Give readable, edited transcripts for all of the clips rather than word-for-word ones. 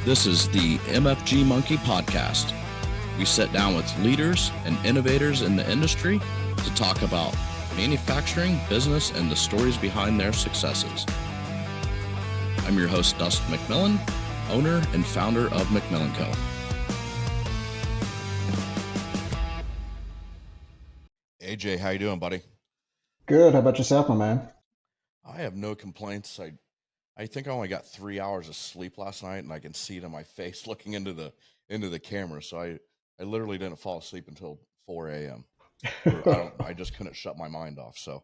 This is the MFGMONKEY Podcast. We sit down with leaders and innovators in the industry to talk about manufacturing, business, and the stories behind their successes. I'm your host, Dustin McMillan, owner and founder of McMillan Co. AJ, how you doing, buddy? Good. How about yourself, my man? I have no complaints. I think I only got 3 hours of sleep last night, and I can see it on my face looking into the camera. So I literally didn't fall asleep until 4 a.m. I just couldn't shut my mind off. So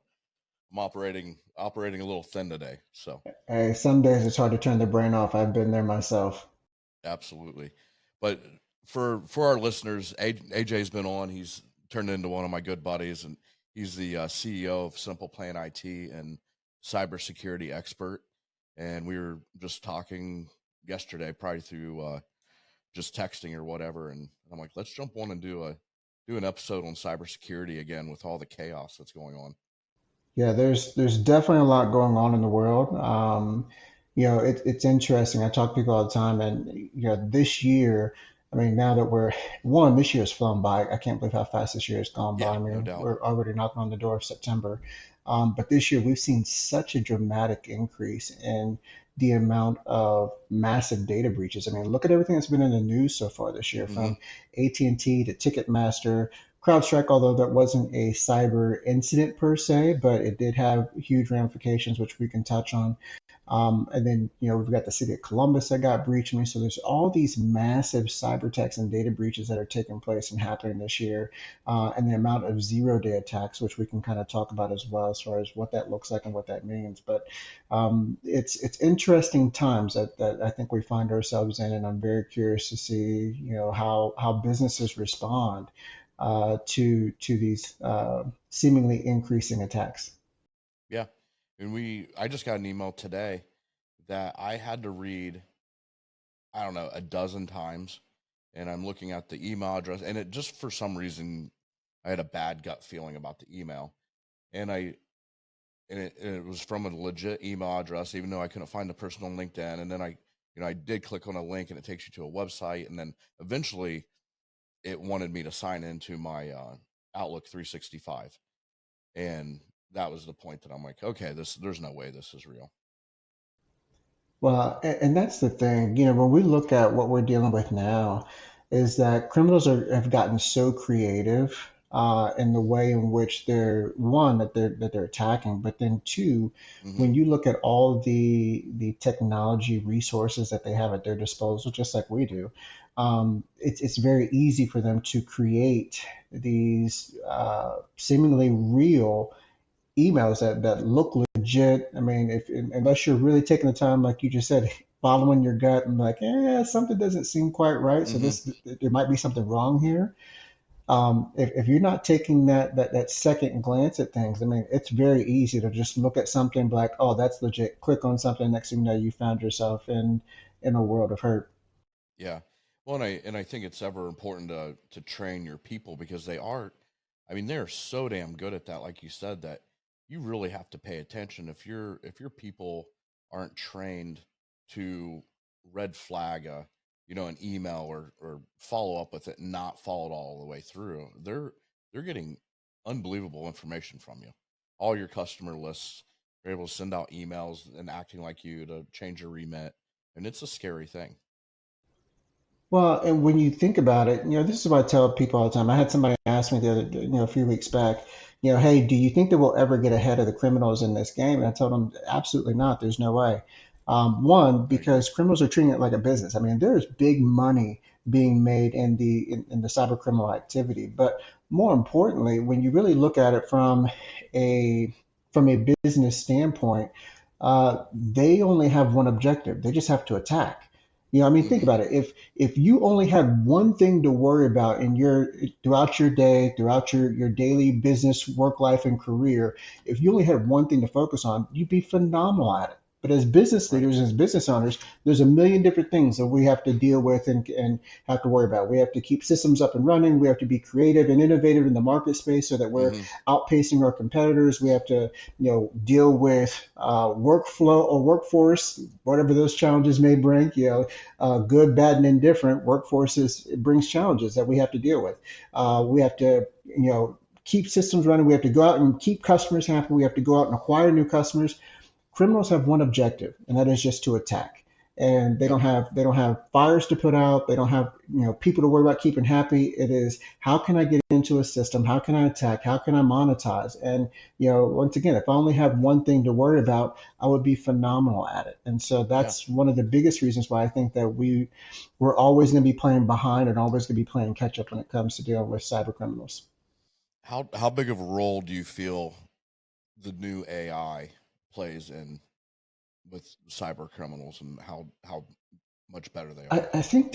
I'm operating a little thin today. So Hey, some days it's hard to turn the brain off. I've been there myself. absolutely. But for our listeners, AJ's been on. He's turned into one of my good buddies, and he's the CEO of Simple Plan IT and cybersecurity expert. And we were just talking yesterday, probably through just texting or whatever. And I'm like, let's jump on and do an episode on cybersecurity again with all the chaos that's going on. Yeah, there's definitely a lot going on in the world. It's interesting. I talk to people all the time, and this year, I mean, now that this year has flown by. I can't believe how fast this year has gone by. Yeah, I mean, no doubt. we're already knocking on the door of September. But this year, we've seen such a dramatic increase in the amount of massive data breaches. I mean, look at everything that's been in the news so far this year, from AT&T to Ticketmaster, CrowdStrike, although that wasn't a cyber incident per se, but it did have huge ramifications, which we can touch on. And then, we've got the city of Columbus that got breached. I mean, so there's all these massive cyber attacks and data breaches that are taking place and happening this year. And the amount of zero-day attacks, which we can kind of talk about as well, as far as what that looks like and what that means. But it's interesting times that I think we find ourselves in, and I'm very curious to see, how businesses respond to these seemingly increasing attacks. Yeah. And I just got an email today that I had to read, I don't know, a dozen times. And I'm looking at the email address, and it just, for some reason, I had a bad gut feeling about the email. And it was from a legit email address, even though I couldn't find the person on LinkedIn. And then I did click on a link, and it takes you to a website. And then eventually it wanted me to sign into my Outlook 365. And that was the point that I'm like, okay, there's no way this is real. Well, and that's the thing, when we look at what we're dealing with now, is that criminals have gotten so creative in the way in which they're attacking, but then two, when you look at all the technology resources that they have at their disposal, just like we do, it's very easy for them to create these seemingly real emails that look legit. I mean, unless you're really taking the time, like you just said, following your gut and like, something doesn't seem quite right. So there might be something wrong here. If you're not taking that second glance at things, I mean, it's very easy to just look at something like, oh, that's legit. Click on something. Next thing you know, you found yourself in a world of hurt. Yeah. Well, and I think it's ever important to train your people, because they're so damn good at that. Like you said, that you really have to pay attention. If your people aren't trained to red flag an email or follow up with it and not follow it all the way through, they're getting unbelievable information from you. All your customer lists, they're able to send out emails and acting like you to change your remit, and it's a scary thing. Well, and when you think about it, this is what I tell people all the time. I had somebody ask me the other, a few weeks back, hey, do you think that we'll ever get ahead of the criminals in this game? And I told them, absolutely not. There's no way. One, because criminals are treating it like a business. I mean, there's big money being made in the cyber criminal activity. But more importantly, when you really look at it from a business standpoint, they only have one objective. They just have to attack. Think about it. If you only had one thing to worry about throughout your day, throughout your daily business, work life, and career, if you only had one thing to focus on, you'd be phenomenal at it. But as business Right. leaders, as business owners, there's a million different things that we have to deal with and have to worry about. We have to keep systems up and running. We have to be creative and innovative in the market space so that we're Mm-hmm. outpacing our competitors. We have to, deal with workflow or workforce, whatever those challenges may bring. Good, bad, and indifferent. It brings challenges that we have to deal with. We have to, keep systems running. We have to go out and keep customers happy. We have to go out and acquire new customers. Criminals have one objective, and that is just to attack. And Yep. they don't have fires to put out. They don't have people to worry about keeping happy. It is, how can I get into a system? How can I attack? How can I monetize? And once again, if I only have one thing to worry about, I would be phenomenal at it. And so Yeah. that's one of the biggest reasons why I think that we're always going to be playing behind and always going to be playing catch up when it comes to dealing with cyber criminals. How big of a role do you feel the new AI plays in with cyber criminals and how much better they are? I think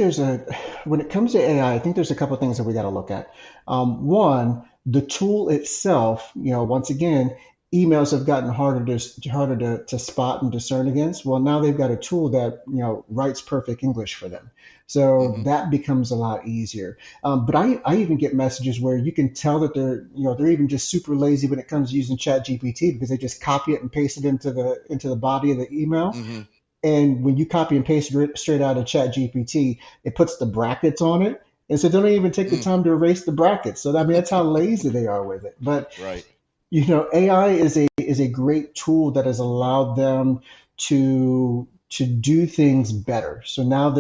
when it comes to AI, I think there's a couple of things that we got to look at. One, the tool itself, once again, emails have gotten harder to spot and discern against. Well, now they've got a tool that, writes perfect English for them. So Mm-hmm. that becomes a lot easier. But I even get messages where you can tell that they're even just super lazy when it comes to using ChatGPT because they just copy it and paste it into the body of the email. Mm-hmm. And when you copy and paste it straight out of Chat GPT, it puts the brackets on it. And so they don't even take the Mm. time to erase the brackets. So I mean, that's how lazy they are with it. But Right. AI is a great tool that has allowed them to do things better. So now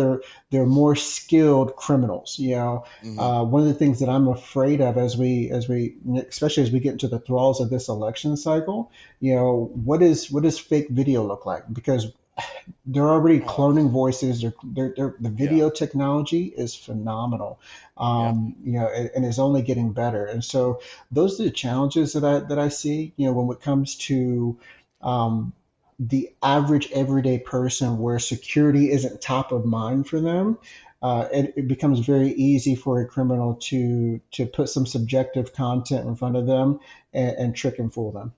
they're more skilled criminals. Mm-hmm. One of the things that I'm afraid of as we especially as we get into the thralls of this election cycle, what does fake video look like? Because they're already Oh, cloning voices. The yeah. video technology is phenomenal, Yeah. and is only getting better. And so those are the challenges that I see. When it comes to um, the average everyday person, where security isn't top of mind for them. It becomes very easy for a criminal to put some subjective content in front of them and trick and fool them.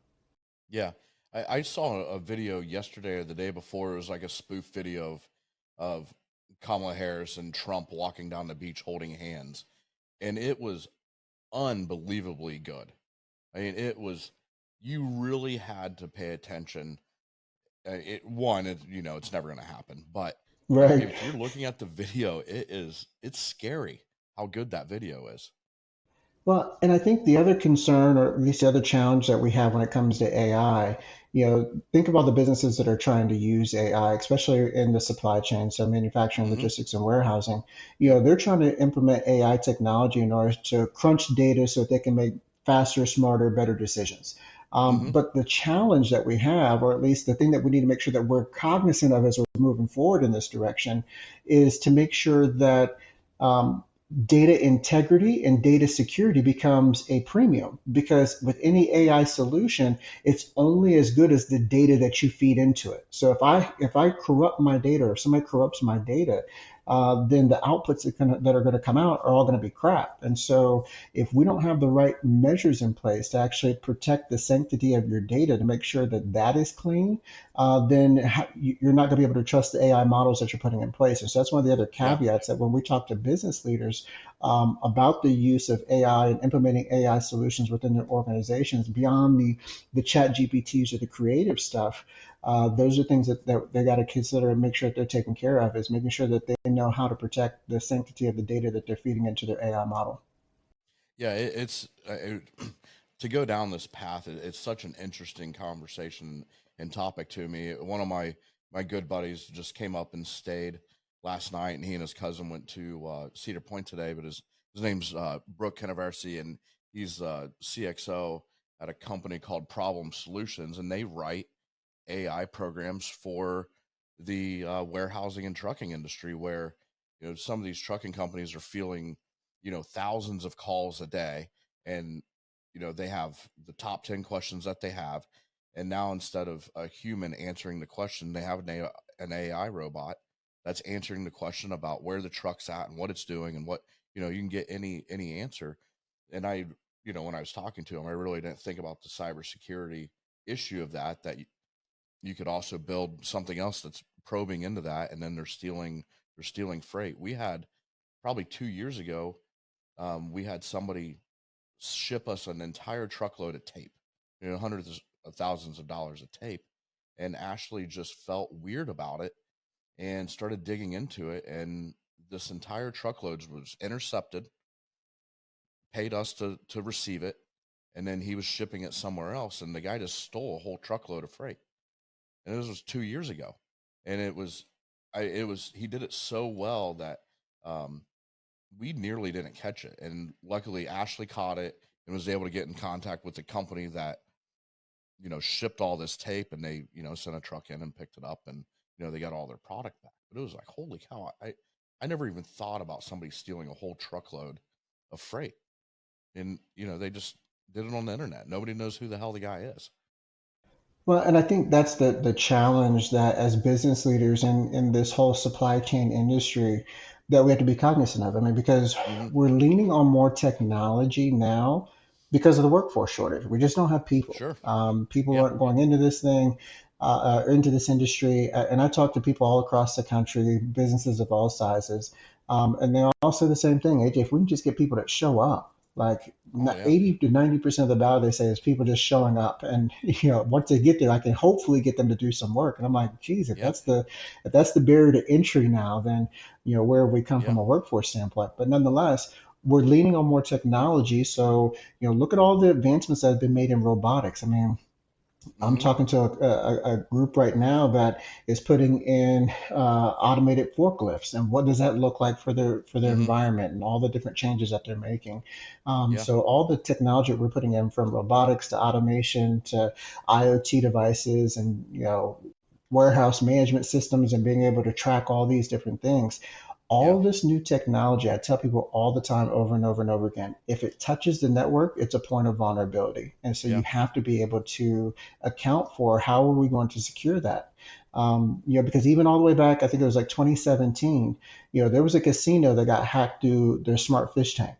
Yeah. I saw a video yesterday or the day before. It was like a spoof video of Kamala Harris and Trump walking down the beach holding hands. And it was unbelievably good. I mean, you really had to pay attention. It's never going to happen. But Right. if you're looking at the video, it's scary how good that video is. Well, and I think the other concern, or at least the other challenge that we have when it comes to AI, think about the businesses that are trying to use AI, especially in the supply chain, so manufacturing, Hmm. logistics, and warehousing. Yep. They're trying to implement AI technology in order to crunch data so that they can make faster, smarter, better decisions. Hmm. But the challenge that we have, or at least the thing that we need to make sure that we're cognizant of as we're moving forward in this direction, is to make sure that um, data integrity and data security becomes a premium, because with any AI solution, it's only as good as the data that you feed into it. So if I corrupt my data, or if somebody corrupts my data, then the outputs that are going to come out are all going to be crap. And so if we don't have the right measures in place to actually protect the sanctity of your data to make sure that that is clean, then you're not going to be able to trust the AI models that you're putting in place. And so that's one of the other Yeah. caveats that when we talk to business leaders about the use of AI and implementing AI solutions within their organizations beyond the chat GPTs or the creative stuff, those are things that they got to consider and make sure that they're taken care of, is making sure that they know how to protect the sanctity of the data that they're feeding into their AI model. Yeah. To go down this path, it's such an interesting conversation and topic to me. One of my good buddies just came up and stayed last night, and he and his cousin went to Cedar Point today. But his name's Brooke Canaversi, and he's CXO at a company called Problem Solutions, and they write AI programs for the warehousing and trucking industry, where some of these trucking companies are fielding thousands of calls a day, and they have the top 10 questions that they have, and now instead of a human answering the question, they have an AI robot that's answering the question about where the truck's at and what it's doing, and what you can get any answer. And when I was talking to him, I really didn't think about the cybersecurity issue of that you could also build something else that's probing into that, and then they're stealing freight. We had probably 2 years ago, we had somebody ship us an entire truckload of tape, hundreds of thousands of dollars of tape, and Ashley just felt weird about it and started digging into it, and this entire truckload was intercepted, paid us to receive it, and then he was shipping it somewhere else, and the guy just stole a whole truckload of freight. And this was 2 years ago, and he did it so well that we nearly didn't catch it, and luckily Ashley caught it and was able to get in contact with the company that shipped all this tape, and they sent a truck in and picked it up, and they got all their product back. But it was like, holy cow, I never even thought about somebody stealing a whole truckload of freight, and they just did it on the internet. Nobody knows who the hell the guy is. Well, and I think that's the challenge that as business leaders in this whole supply chain industry that we have to be cognizant of. I mean, because we're leaning on more technology now because of the workforce shortage. We just don't have people. Sure. People aren't going into this thing, into this industry. And I talk to people all across the country, businesses of all sizes, and they all say the same thing. AJ, if we can just get people that show up, like 80 to 90% of the value, they say, is people just showing up. And once they get there, I can hopefully get them to do some work. And I'm like, geez, if that's the barrier to entry now, then where we come from a workforce standpoint. But nonetheless, we're leaning on more technology. So look at all the advancements that have been made in robotics. I mean, I'm talking to a group right now that is putting in automated forklifts, and what does that look like for their environment and all the different changes that they're making. So all the technology we're putting in, from robotics to automation to IoT devices and warehouse management systems and being able to track all these different things. All this new technology, I tell people all the time, over and over and over again, if it touches the network, it's a point of vulnerability. And so you have to be able to account for how are we going to secure that. Because even all the way back, I think it was like 2017, there was a casino that got hacked through their smart fish tank.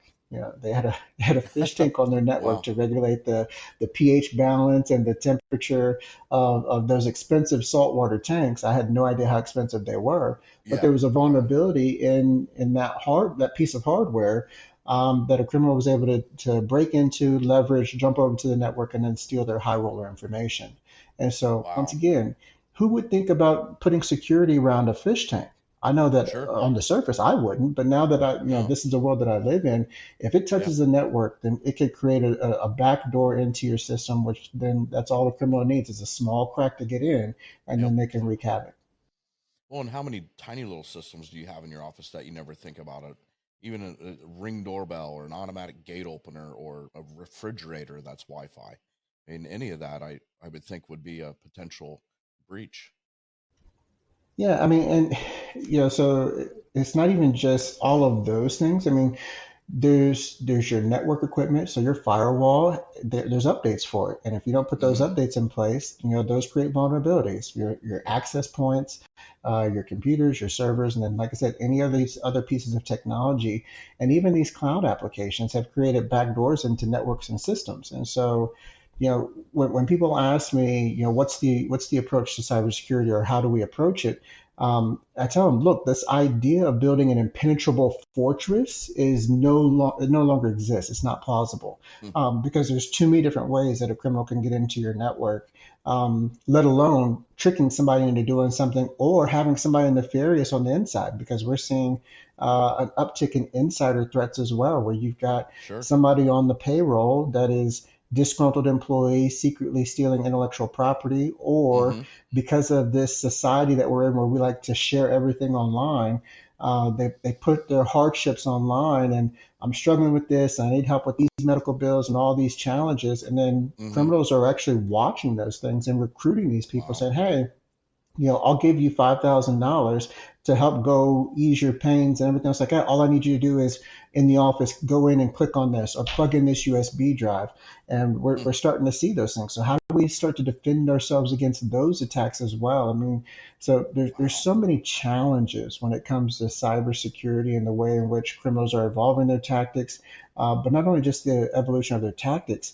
They had a fish tank on their network to regulate the pH balance and the temperature of those expensive saltwater tanks. I had no idea how expensive they were, but there was a vulnerability in that piece of hardware that a criminal was able to break into, leverage, jump over to the network, and then steal their high roller information. And so once again, who would think about putting security around a fish tank? I know that on the surface I wouldn't, but now that this is the world that I live in, if it touches the network, then it could create a backdoor into your system, which then that's all a criminal needs, is a small crack to get in, and then they can wreak havoc. Well, and how many tiny little systems do you have in your office that you never think about it? Even a Ring doorbell or an automatic gate opener or a refrigerator that's Wi-Fi. I mean, any of that I would think would be a potential breach. Yeah, I mean, and so it's not even just all of those things. I mean, there's your network equipment, so your firewall, there's updates for it, and if you don't put those updates in place, those create vulnerabilities. Your access points, your computers, your servers, and then, like I said, any of these other pieces of technology, and even these cloud applications have created backdoors into networks and systems. And so, when people ask me, what's the approach to cybersecurity, or how do we approach it? I tell them, look, this idea of building an impenetrable fortress is no longer exists. It's not plausible because there's too many different ways that a criminal can get into your network, let alone tricking somebody into doing something or having somebody nefarious on the inside, because we're seeing an uptick in insider threats as well, where you've got somebody on the payroll that is disgruntled employee secretly stealing intellectual property, or because of this society that we're in where we like to share everything online, they put their hardships online, and I'm struggling with this, I need help with these medical bills and all these challenges, and then criminals are actually watching those things and recruiting these people, saying, hey, I'll give you $5,000 to help go ease your pains and everything else like that. All I need you to do is, in the office, go in and click on this or plug in this USB drive. And we're starting to see those things. So how do we start to defend ourselves against those attacks as well? I mean, so there's so many challenges when it comes to cybersecurity and the way in which criminals are evolving their tactics, but not only just the evolution of their tactics,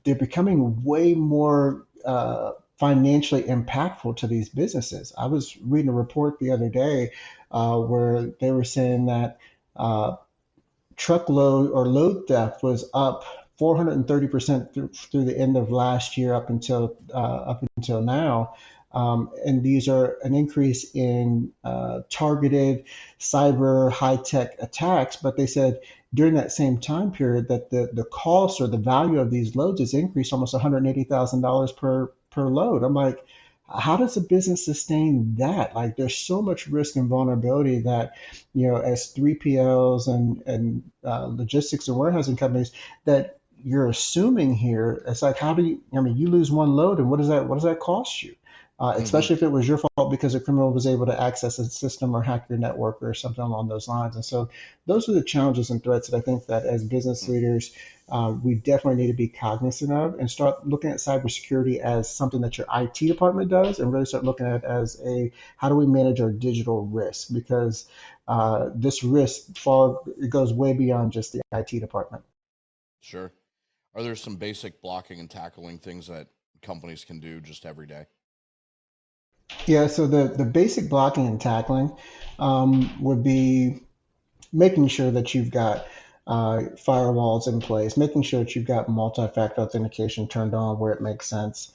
they're becoming way more financially impactful to these businesses. I was reading a report the other day where they were saying that truckload or load theft was up 430% through the end of last year up until now. And these are an increase in targeted cyber high tech attacks. But they said during that same time period that the cost or the value of these loads has increased almost $180,000 per load. I'm like, how does a business sustain that? Like, there's so much risk and vulnerability that, as 3PLs and logistics and warehousing companies, that you're assuming here. It's like, you lose one load, and what does that cost you? Especially if it was your fault because a criminal was able to access a system or hack your network or something along those lines. And so those are the challenges and threats that I think that as business leaders, we definitely need to be cognizant of and start looking at cybersecurity as something that your IT department does, and really start looking at it as how do we manage our digital risk? Because this risk it goes way beyond just the IT department. Sure. Are there some basic blocking and tackling things that companies can do just every day? Yeah, so the basic blocking and tackling would be making sure that you've got firewalls in place, making sure that you've got multi-factor authentication turned on where it makes sense,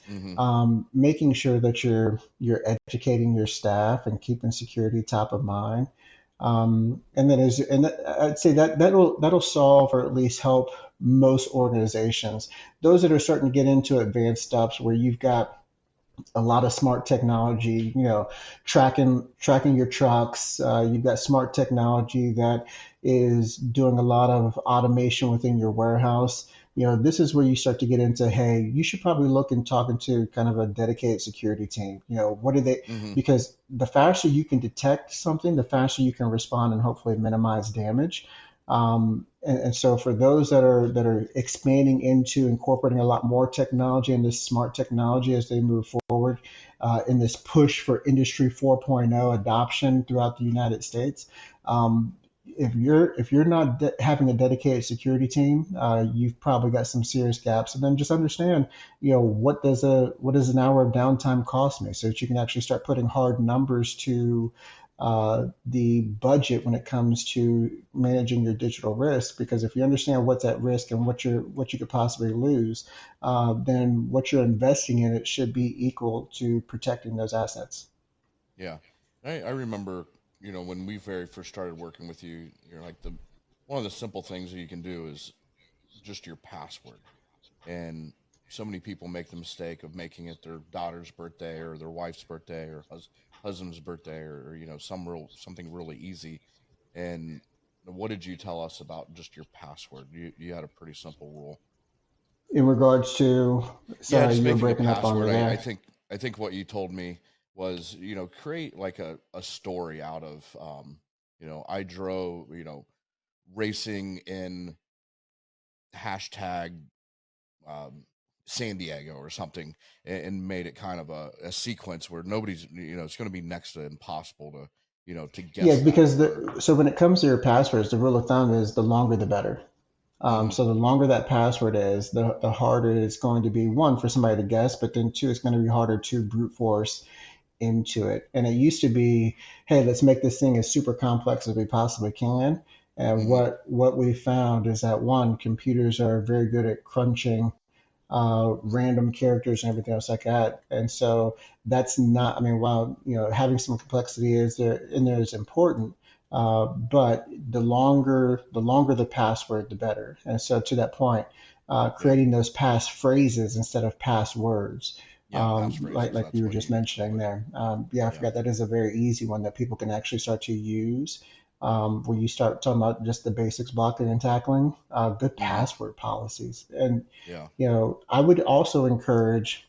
making sure that you're educating your staff and keeping security top of mind. And I'd say that'll solve or at least help most organizations. Those that are starting to get into advanced steps where you've got a lot of smart technology, tracking your trucks. You've got smart technology that is doing a lot of automation within your warehouse. This is where you start to get into, hey, you should probably look and talking to kind of a dedicated security team. What are they? Because the faster you can detect something, the faster you can respond and hopefully minimize damage. And so for those that are expanding into incorporating a lot more technology and this smart technology as they move forward in this push for Industry 4.0 adoption throughout the United States, if you're not having a dedicated security team, you've probably got some serious gaps. And then just understand, what does an hour of downtime cost me, so that you can actually start putting hard numbers to the budget when it comes to managing your digital risk. Because if you understand what's at risk and what you could possibly lose, then what you're investing in it should be equal to protecting those assets. Yeah, I remember, when we very first started working with you, you're like one of the simple things that you can do is just your password. And so many people make the mistake of making it their daughter's birthday or their wife's birthday or husband's birthday or something really easy. And what did you tell us about just your password? You had a pretty simple rule. In regards to, sorry, just you were making a breaking up on me password. there. I think what you told me was, create like a story out of, I drove, racing in hashtag San Diego or something, and made it kind of a sequence where nobody's, it's going to be next to impossible to guess. Yeah, because so when it comes to your passwords, the rule of thumb is the longer the better. So the longer that password is, the harder it's going to be, one, for somebody to guess, but then two, it's going to be harder to brute force into it. And it used to be, hey, let's make this thing as super complex as we possibly can. And what we found is that, one, computers are very good at crunching random characters and everything else like that. And so that's not, while, having some complexity in there is important, but the longer the password, the better. And so to that point, creating those passphrases instead of passwords, like you were just mentioning there. I forgot that is a very easy one that people can actually start to use. When you start talking about just the basics, blocking and tackling, good password policies. And, I would also encourage,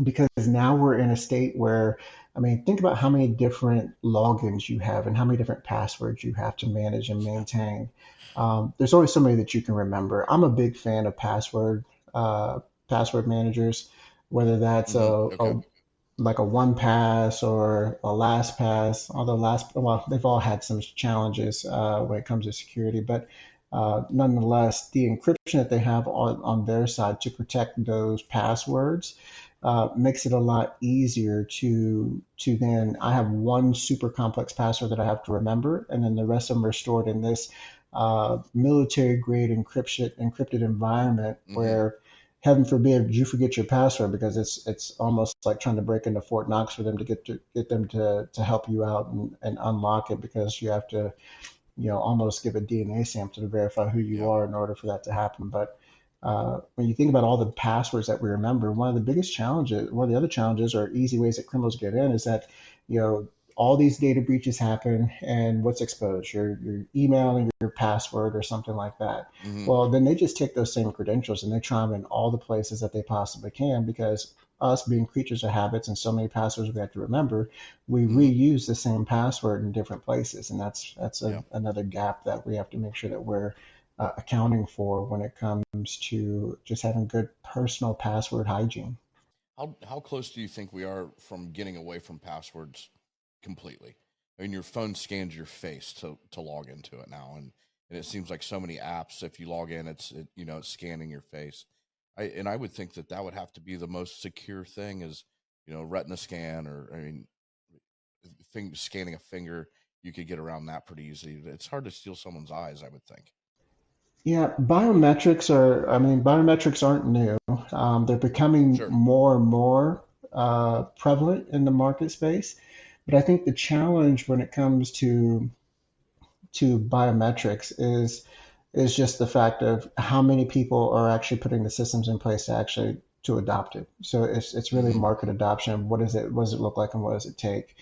because now we're in a state where, think about how many different logins you have and how many different passwords you have to manage and maintain. There's only so many that you can remember. I'm a big fan of password managers, whether that's like a 1Pass or a LastPass, although they've all had some challenges when it comes to security, but nonetheless, the encryption that they have on their side to protect those passwords makes it a lot easier to then I have one super complex password that I have to remember, and then the rest of them are stored in this military grade encrypted environment Mm-hmm. where heaven forbid you forget your password, because it's almost like trying to break into Fort Knox for them to get them to help you out and unlock it, because you have to almost give a DNA sample to verify who you Yeah. are in order for that to happen. But when you think about all the passwords that we remember, one of the biggest challenges, one of the other challenges or easy ways that criminals get in is that, all these data breaches happen, and what's exposed? Your email and your password or something like that. Mm-hmm. Well, then they just take those same credentials and they try them in all the places that they possibly can, because us being creatures of habits and so many passwords we have to remember, we Mm-hmm. reuse the same password in different places, and Yeah. another gap that we have to make sure that we're accounting for when it comes to just having good personal password hygiene. How close do you think we are from getting away from passwords completely? I mean, your phone scans your face to log into it now, and it seems like so many apps. If you log in, it's scanning your face. I would think that would have to be the most secure thing is retina scan, or I mean, scanning a finger. You could get around that pretty easily. It's hard to steal someone's eyes, I would think. Yeah, biometrics aren't new. They're becoming Sure. more and more prevalent in the market space. But I think the challenge when it comes to biometrics is just the fact of how many people are actually putting the systems in place to adopt it. So it's really Mm-hmm. market adoption. What does it look like, and what does it take?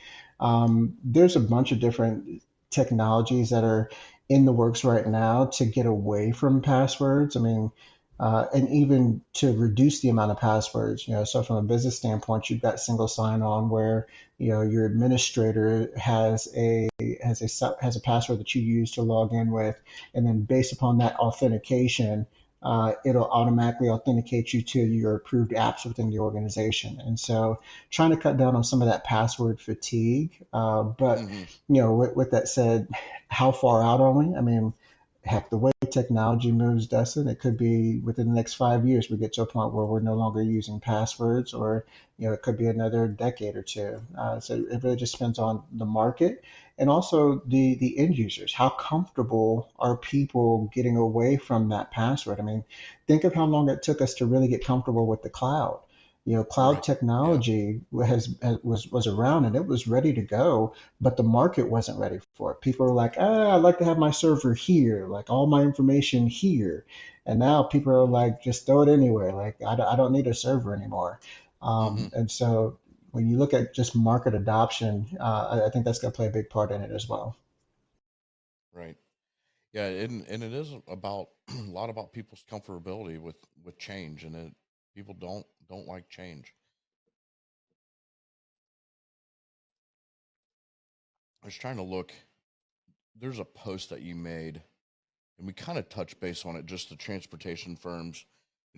There's a bunch of different technologies that are in the works right now to get away from passwords. I mean, and even to reduce the amount of passwords. So from a business standpoint, you've got single sign-on where your administrator has a password that you use to log in with, and then based upon that authentication, it'll automatically authenticate you to your approved apps within the organization. And so, trying to cut down on some of that password fatigue. But Mm-hmm. with that said, how far out are we? I mean, heck, the way technology moves, Dustin, it could be within the next 5 years we get to a point where we're no longer using passwords, or it could be another decade or two. So it really just depends on the market, and also the end users. How comfortable are people getting away from that password? I mean, think of how long it took us to really get comfortable with the cloud. Cloud Right. Yeah. technology was around and it was ready to go, but the market wasn't ready for it. People were like, I'd like to have my server here, like all my information here. And now people are like, just throw it anywhere. Like, I don't need a server anymore. Mm-hmm. And so when you look at just market adoption, I think that's going to play a big part in it as well. Right. Yeah, and it is about a lot about people's comfortability with change, and people don't like change. I was trying to look. There's a post that you made, and we kind of touched base on it. Just the transportation firms,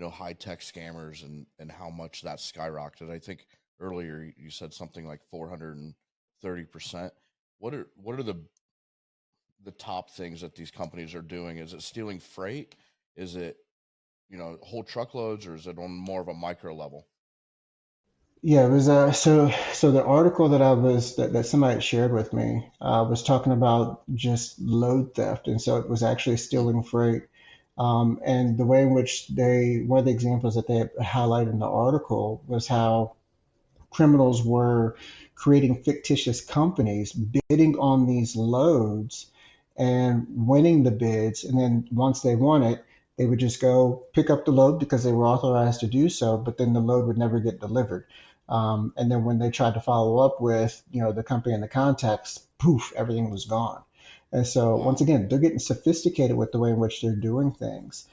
high tech scammers, and how much that skyrocketed. I think earlier you said something like 430%. What are the top things that these companies are doing? Is it stealing freight? Is it whole truckloads, or is it on more of a micro level? Yeah, it was so the article that somebody had shared with me was talking about just load theft, and so it was actually Mm, stealing freight. And the way in which one of the examples that they highlighted in the article was how criminals were creating fictitious companies, bidding on these loads and winning the bids. And then once they won it, they would just go pick up the load because they were authorized to do so, but then the load would never get delivered. And then when they tried to follow up with, the company and the contacts, poof, everything was gone. And so once wow. again, they're getting sophisticated with the way in which they're doing things,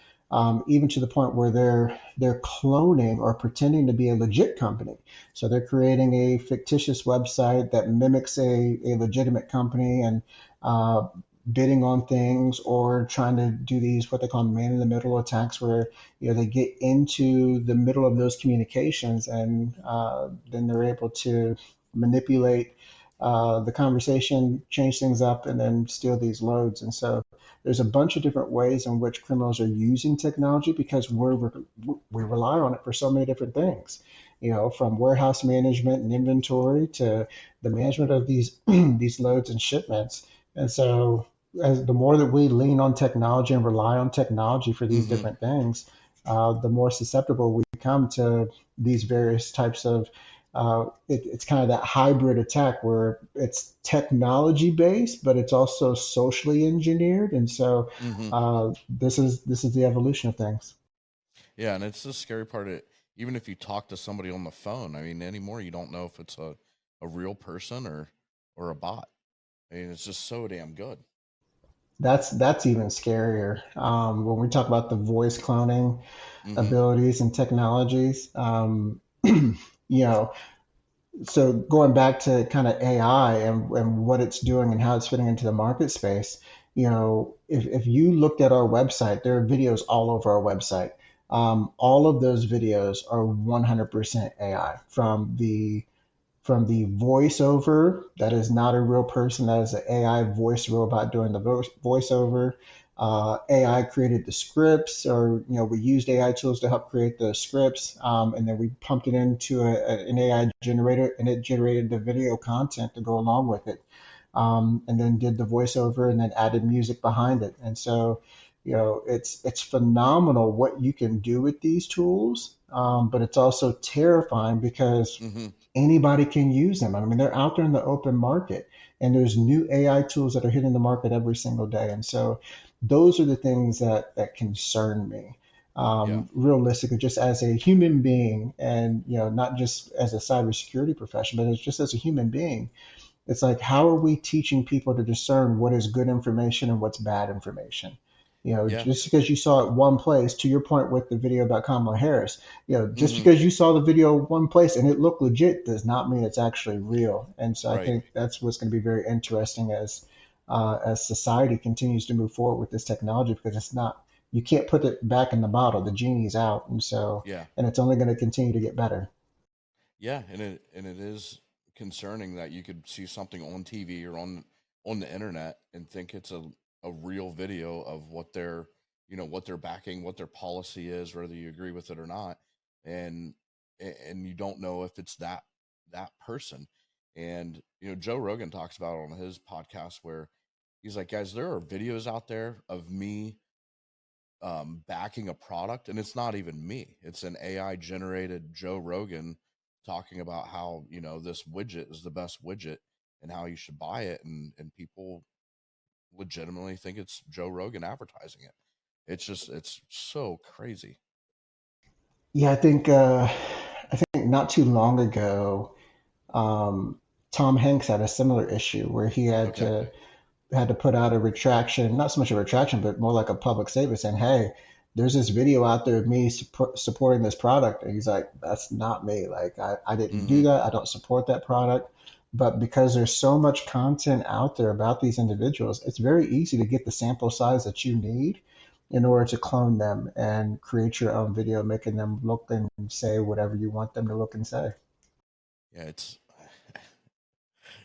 even to the point where they're cloning or pretending to be a legit company. So they're creating a fictitious website that mimics a legitimate company, and uh, bidding on things, or trying to do these what they call man in the middle attacks, where they get into the middle of those communications, and then they're able to manipulate the conversation, change things up, and then steal these loads. And so there's a bunch of different ways in which criminals are using technology because we rely on it for so many different things. From warehouse management and inventory to the management of these these loads and shipments. And so, as the more that we lean on technology and rely on technology for these Mm-hmm. different things, the more susceptible we become to these various types of. It's kind of that hybrid attack where it's technology based, but it's also socially engineered, and so Mm-hmm. this is the evolution of things. Yeah, and it's the scary part. Even if you talk to somebody on the phone, I mean, anymore you don't know if it's a real person or a bot. I mean, it's just so damn good. That's even scarier when we talk about the voice cloning Mm-hmm. abilities and technologies. You know, so going back to kind of AI and what it's doing and how it's fitting into the market space, if you looked at our website, there are videos all over our website. All of those videos are 100% AI from the voiceover that is not a real person, that is an AI voice robot doing the voiceover. AI created the scripts, or we used AI tools to help create the scripts, and then we pumped it into an AI generator, and it generated the video content to go along with it, and then did the voiceover, and then added music behind it. And so, it's phenomenal what you can do with these tools, but it's also terrifying because Mm-hmm. anybody can use them. I mean, they're out there in the open market, and there's new AI tools that are hitting the market every single day. And so, those are the things that concern me. Yeah. Realistically, just as a human being, and not just as a cybersecurity professional, but it's just as a human being. It's like, how are we teaching people to discern what is good information and what's bad information? Yeah. Just because you saw it one place, to your point with the video about Kamala Harris, just Mm-hmm. because you saw the video one place and it looked legit does not mean it's actually real. And so I Right. think that's what's going to be very interesting as society continues to move forward with this technology, because it's not, you can't put it back in the bottle. The genie's out, and so, Yeah. and it's only going to continue to get better. Yeah, and it is concerning that you could see something on TV or on the internet and think it's a real video of what they're what they're backing, what their policy is, whether you agree with it or not, and and you don't know if it's that person. And Joe Rogan talks about it on his podcast where he's like, guys, there are videos out there of me backing a product, and it's not even me. It's an AI generated Joe Rogan talking about how this widget is the best widget and how you should buy it, and people legitimately think it's Joe Rogan advertising it. It's so crazy. Yeah, I think not too long ago, um, Tom Hanks had a similar issue where he Okay. had to put out a retraction, not so much a retraction, but more like a public statement saying, "Hey, there's this video out there of me supporting this product," and he's like, "That's not me. Like, I didn't do Mm-hmm. that. I don't support that product." But because there's so much content out there about these individuals, it's very easy to get the sample size that you need in order to clone them and create your own video, making them look and say whatever you want them to look and say. Yeah,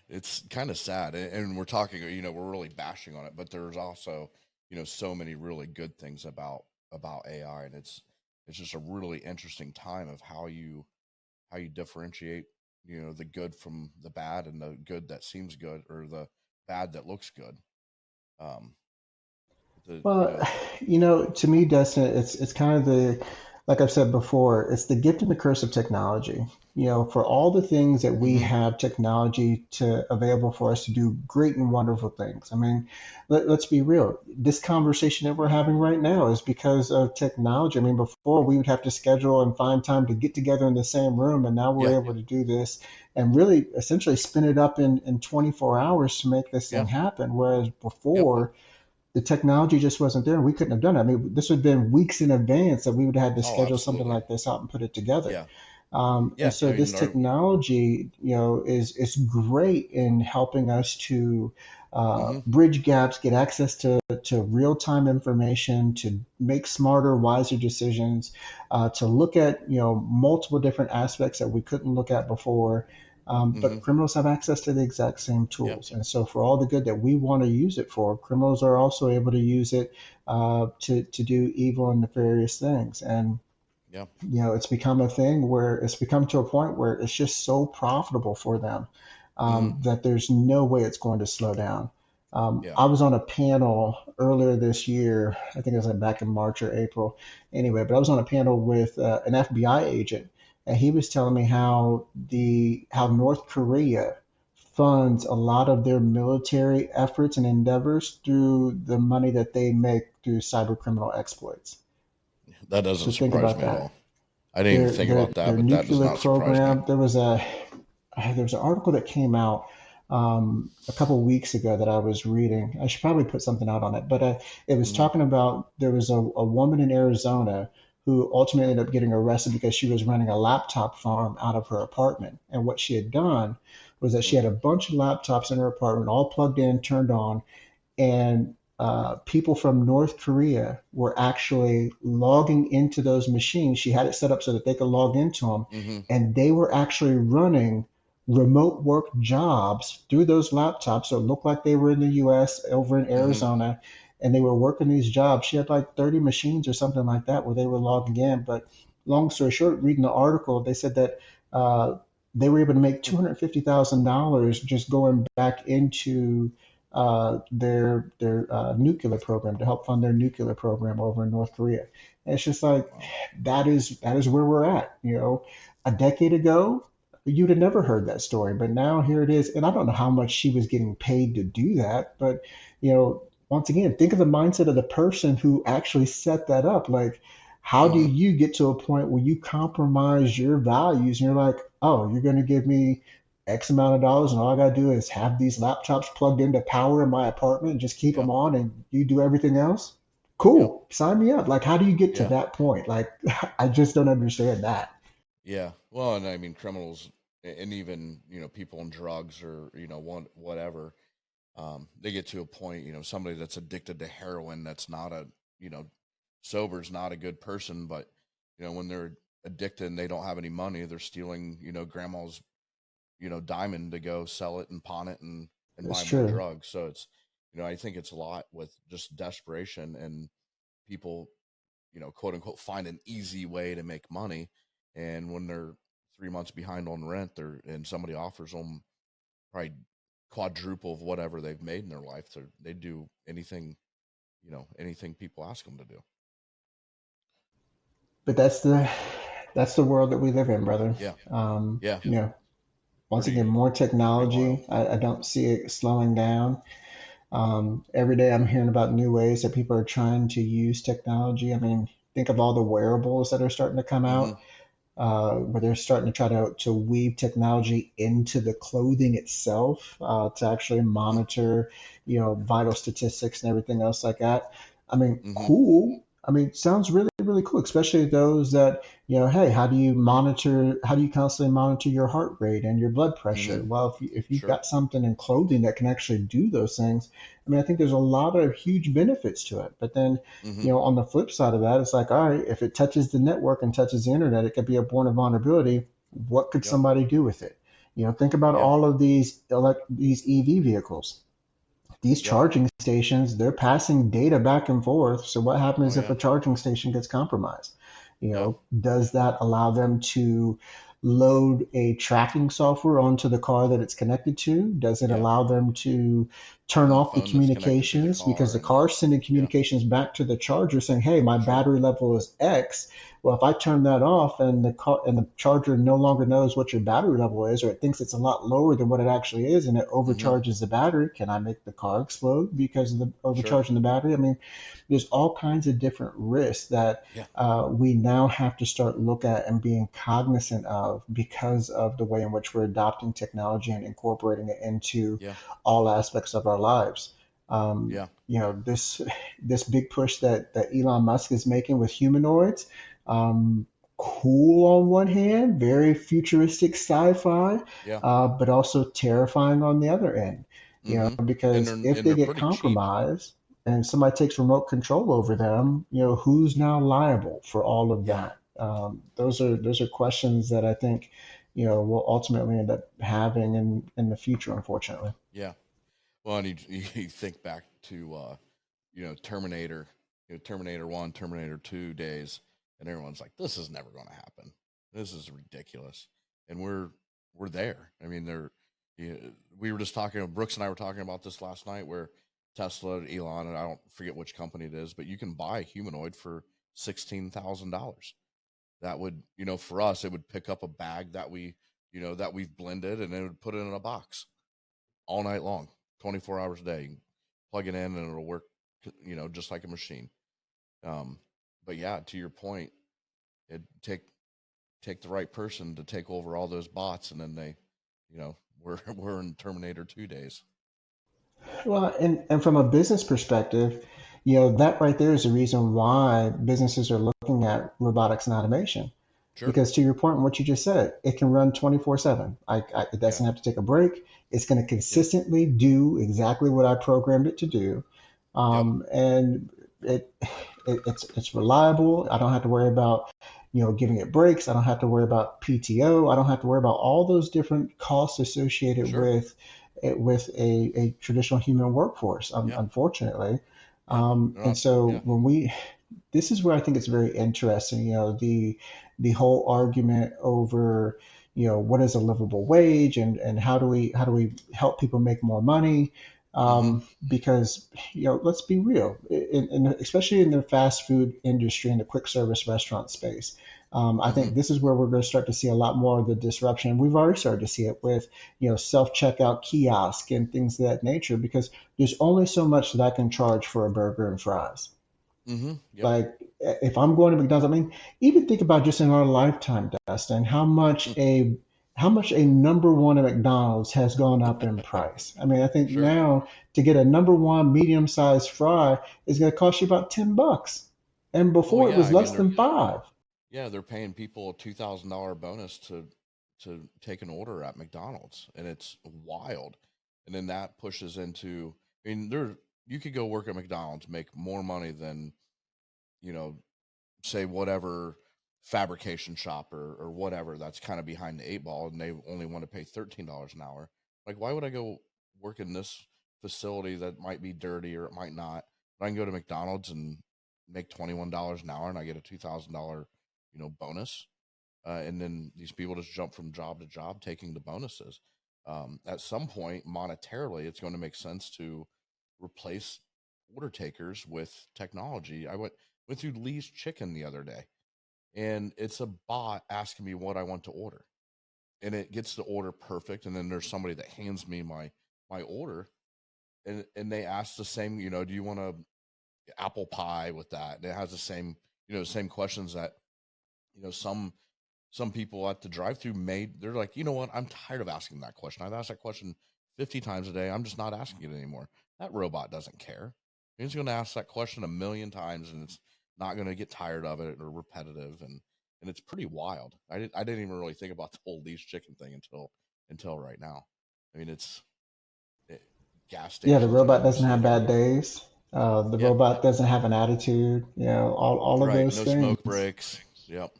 it's kind of sad, and we're talking, we're really bashing on it, but there's also so many really good things about AI, and it's just a really interesting time of how you differentiate the good from the bad, and the good that seems good or the bad that looks good. um the Well, to me, Dustin, it's kind of like I've said before, it's the gift and the curse of technology. For all the things that we hmm have technology to available for us to do great and wonderful things. I mean, let's be real. This conversation that we're having right now is because of technology. I mean, before we would have to schedule and find time to get together in the same room, and now yeah, we're able to do this and really essentially spin it up in 24 hours to make this yeah, thing happen. Whereas yep, before, the technology just wasn't there, and we couldn't have done it. I mean, this would have been weeks in advance that we would have had to oh schedule something absolutely, like this out and put it together. yeah, And yeah, so I this mean technology, is great in helping us to hmm bridge gaps, get access to real time information, to make smarter, wiser decisions, to look at multiple different aspects that we couldn't look at before. But Mm-hmm. criminals have access to the exact same Yep. tools. And so, for all the good that we want to use it for, criminals are also able to use it to do evil and nefarious things. And Yep. it's become a thing where it's become to a point where it's just so profitable for them Mm-hmm. that there's no way it's going to slow down. Yeah. I was on a panel earlier this year. I think it was like back in March or April. Anyway, but I was on a panel with an FBI agent, and he was telling me how North Korea funds a lot of their military efforts and endeavors through the money that they make through cyber criminal exploits. That doesn't So think surprise about me at that. all. I didn't even Their think their about that, their but that does nuclear not surprise me. program. There was an article that came out a couple weeks ago that I was reading. I should probably put something out on it, but it was Mm-hmm. talking about there was a woman in Arizona who ultimately ended up getting arrested because she was running a laptop farm out of her apartment. And what she had done was that she had a bunch of laptops in her apartment, all plugged in, turned on, and people from North Korea were actually logging into those machines. She had it set up so that they could log into them, Mm-hmm. and they were actually running remote work jobs through those laptops. So it looked like they were in the US over in Mm-hmm. Arizona, and they were working these jobs. She had like 30 machines or something like that where they were logging in. But long story short, reading the article, they said that they were able to make $250,000 just going back into their nuclear program to help fund their nuclear program over in North Korea. And it's just like Wow. that is where we're at. A decade ago, you'd have never heard that story, but now here it is. And I don't know how much she was getting paid to do that, but once again, think of the mindset of the person who actually set that up. Like, how do Mm-hmm. you get to a point where you compromise your values and you're like, oh, you're going to give me X amount of dollars, and all I got to do is have these laptops plugged into power in my apartment and just keep them Yep. on, and you do everything else? Yep. Cool, sign me up. Like, how do you get to Yeah. that point? Like, I just don't understand that. Yeah. Well, and I mean, criminals and even, people on drugs or, whatever, they get to a point, somebody that's addicted to heroin, that's not you know, sober is not a good person, but, when they're addicted and they don't have any money, they're stealing, grandma's, diamond to go sell it and pawn it and It's buy more true. drugs. So it's, I think it's a lot with just desperation and people, quote unquote, find an easy way to make money. And when they're 3 months behind on rent, and somebody offers them probably quadruple of whatever they've made in their life, they do anything, anything people ask them to do. But that's the world that we live in, brother. Yeah. Um, Yeah. you know, Once Pretty, again, more pretty wild. technology. I don't see it slowing down. Every day I'm hearing about new ways that people are trying to use technology. I mean, think of all the wearables that are starting to come Mm-hmm. out, where they're starting to try to weave technology into the clothing itself to actually Mm-hmm. monitor, vital statistics and everything else like that. I mean, Mm-hmm. cool. I mean, sounds really, really cool, especially those that, hey, how do you constantly monitor your heart rate and your blood Mm-hmm. pressure? Well, if you've Sure. got something in clothing that can actually do those things, I mean, I think there's a lot of huge benefits to it. But then, Mm-hmm. on the flip side of that, it's like, all right, if it touches the network and touches the internet, it could be a born of vulnerability. What could Yep. somebody do with it? Think about Yeah. all of these EV vehicles, these Yep. charging stations. They're passing data back and forth. So what Oh happens if yeah. a charging station gets compromised? Yep. Does that allow them to load a tracking software onto the car that it's connected to? Does it Yeah. allow them to turn And the off the phone that's connected to the communications because car the and car's sending yeah. communications back to the charger saying, "Hey, my Sure. battery level is X." Well, if I turn that off and the charger no longer knows what your battery level is, or it thinks it's a lot lower than what it actually is, and it Mm-hmm. overcharges the battery, can I make the car explode because of the Sure. overcharging the battery? I mean, there's all kinds of different risks that Yeah. we now have to start look at and being cognizant of because of the way in which we're adopting technology and incorporating it into Yeah. all aspects of our lives. Yeah. This big push that Elon Musk is making with humanoids, um, cool on one hand, very futuristic sci-fi, Yeah. but also terrifying on the other end. Mm-hmm. And Because if they they're get pretty cheap. compromised and somebody takes remote control over them, who's now liable for all of Yeah. that? Those are questions that I think, will ultimately end up having in the future, unfortunately. Yeah. Well, and you think back to Terminator, Terminator 1, Terminator 2 days, and everyone's like, this is never going to happen. This is ridiculous. And we're there. I mean, we were just talking, Brooks and I were talking about this last night, where Tesla, Elon, and I don't forget which company it is, but you can buy a humanoid for $16,000. That would, for us, it would pick up a bag that that we've blended, and it would put it in a box all night long, 24 hours a day. You plug it in and it'll work, just like a machine. But yeah, to your point, it take the right person to take over all those bots, and then they, we're in Terminator 2 days. Well, and from a business perspective, that right there is the reason why businesses are looking at robotics and automation. Sure. Because to your point, what you just said, it can run 24/7. It doesn't have to take a break. It's going to consistently do exactly what I programmed it to do. And it's reliable. I don't have to worry about, giving it breaks. I don't have to worry about PTO. I don't have to worry about all those different costs associated Sure. with a traditional human workforce, unfortunately. And so this is where I think it's very interesting, the whole argument over, what is a livable wage, and how do we help people make more money? Because, let's be real, especially in the fast food industry and the quick service restaurant space. I think this is where we're going to start to see a lot more of the disruption. We've already started to see it with, self-checkout kiosk and things of that nature, because there's only so much that I can charge for a burger and fries. Yep. Like, if I'm going to McDonald's, I mean, even think about just in our lifetime, Dustin, how much a number one at McDonald's has gone up in price. I mean, I think Sure. now to get a number one medium-sized fry is going to cost you about $10, and before it was less than $5. Yeah, they're paying people a $2,000 bonus to take an order at McDonald's, and it's wild. And then that pushes into, I mean, you could go work at McDonald's, make more money than, say whatever fabrication shop or whatever that's kind of behind the eight ball, and they only want to pay $13 an hour. Like, why would I go work in this facility that might be dirty or it might not? But I can go to McDonald's and make $21 an hour, and I get a $2,000 bonus. And then these people just jump from job to job taking the bonuses. At some point, monetarily, it's going to make sense to replace order takers with technology. I went through Lee's Chicken the other day, and it's a bot asking me what I want to order, and it gets the order perfect. And then there's somebody that hands me my order, and they ask the same, do you want a apple pie with that? And it has the same, same questions that, some people at the drive-through they're like, you know what? I'm tired of asking that question. I've asked that question 50 times a day. I'm just not asking it anymore. That robot doesn't care. He's going to ask that question a million times, and it's not going to get tired of it or repetitive. And it's pretty wild. I didn't even really think about the whole Lee's Chicken thing until right now. I mean, gas stations. Yeah, the robot doesn't have bad days. The robot doesn't have an attitude. All of those things. No smoke breaks. Yep.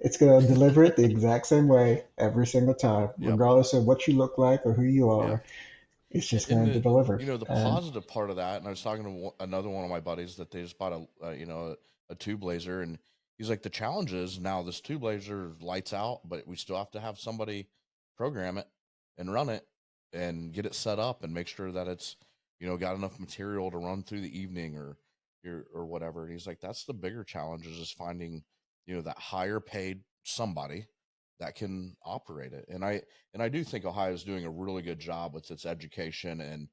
It's going to deliver it the exact same way every single time, regardless of what you look like or who you are. Yep. It's just going to deliver. The positive part of that, and I was talking to another one of my buddies that they just bought a tube laser, and he's like, the challenge is now this tube laser lights out, but we still have to have somebody program it and run it and get it set up and make sure that it's got enough material to run through the evening or whatever. And he's like, that's the bigger challenge, is just finding that higher paid somebody that can operate it. And I do think Ohio is doing a really good job with its education, and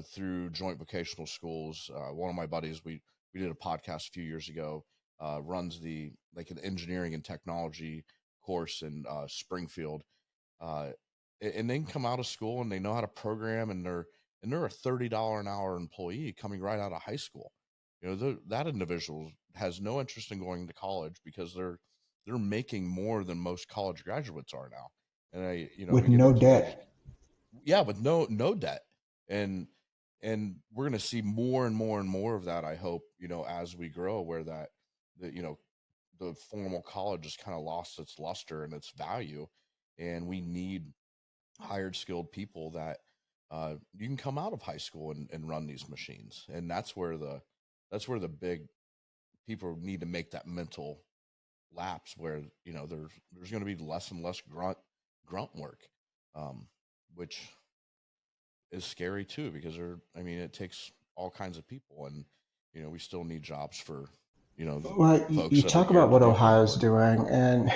through joint vocational schools. One of my buddies, we did a podcast a few years ago, runs an engineering and technology course in Springfield, and they can come out of school and they know how to program, and they're a $30 an hour employee coming right out of high school. That individual has no interest in going to college because they're making more than most college graduates are now. And with no debt. Yeah, with no debt. And we're going to see more and more and more of that, I hope, as we grow, where the formal college has kind of lost its luster and its value. and we need hired skilled people that you can come out of high school and run these machines. And that's where the big people need to make that mental lapse where, you know, there's going to be less and less grunt work, which is scary too, because it takes all kinds of people, and, you know, we still need jobs for, you know, Well, folks you that are talk here about to what do grunt Ohio's work. doing, and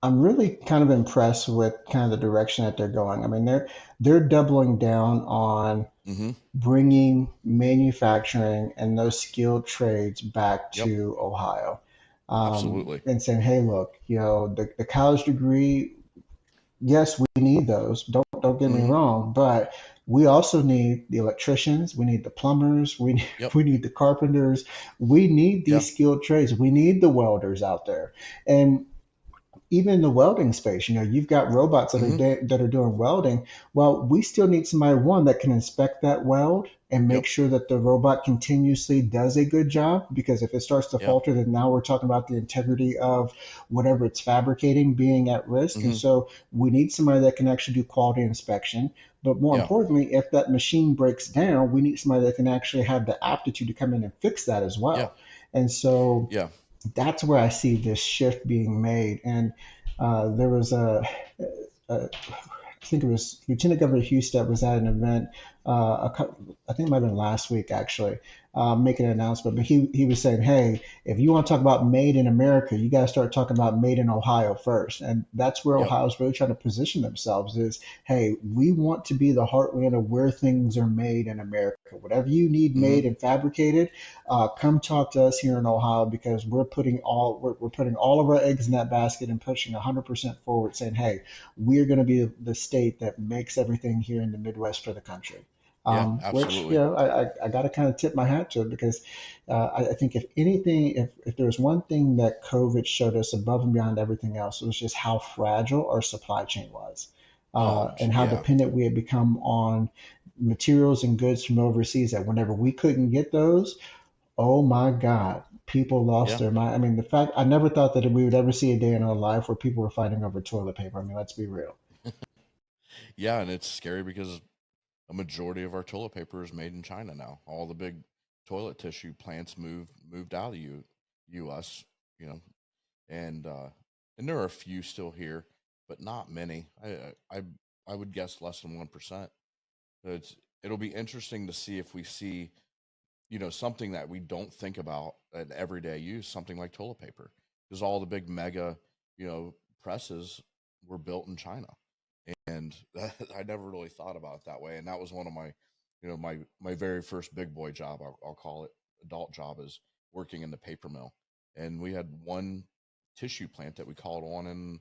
I'm really kind of impressed with kind of the direction that they're going. I mean, they're doubling down on Mm-hmm. bringing manufacturing and those skilled trades back Yep. to Ohio, Absolutely. and saying, hey, look, you know, the college degree, yes, we need those. Don't get me Mm-hmm. wrong, but we also need the electricians, we need the plumbers, Yep. we need the carpenters, we need Yeah. these skilled trades, we need the welders out there, and even in the welding space, you know, you've got robots that Mm-hmm. that are doing welding. Well, we still need somebody, one, that can inspect that weld and make Yep. sure that the robot continuously does a good job. Because if it starts to Yeah. falter, then now we're talking about the integrity of whatever it's fabricating being at risk. And Mm-hmm. so we need somebody that can actually do quality inspection. But more Yeah. importantly, if that machine breaks down, we need somebody that can actually have the aptitude to come in and fix that as Yeah. well. And so Yeah. that's where I see this shift being made. And there was a I think it was Lieutenant Governor Husted was at an event. I think it might have been last week actually, making an announcement. But he was saying, "Hey, if you want to talk about made in America, you got to start talking about made in Ohio first." And that's where Yep. Ohio's really trying to position themselves. Is, hey, we want to be the heartland of where things are made in America. Whatever you need Mm-hmm. made and fabricated, come talk to us here in Ohio, because we're putting all of our eggs in that basket and pushing 100% forward, saying, "Hey, we're going to be the state that makes everything here in the Midwest for the country." Yeah. Which, you Absolutely. know, I got to kind of tip my hat to it, because I think if anything, if there was one thing that COVID showed us above and beyond everything else, it was just how fragile our supply chain was, Oh, and how yeah. dependent we had become on materials and goods from overseas, that whenever we couldn't get those, oh my God, people lost Yeah. their mind. I mean, the fact, I never thought that we would ever see a day in our life where people were fighting over toilet paper. I mean, let's be real. Yeah. And it's scary because a majority of our toilet paper is made in China now. All the big toilet tissue plants moved out of the U.S. You know, and there are a few still here, but not many. I would guess less than 1%. It'll be interesting to see if we see, you know, something that we don't think about at everyday use, something like toilet paper, because all the big mega, you know, presses were built in China, and I never really thought about it that way. And that was one of my, you know, my very first big boy job, I'll call it adult job, is working in the paper mill, and we had one tissue plant that we called on in,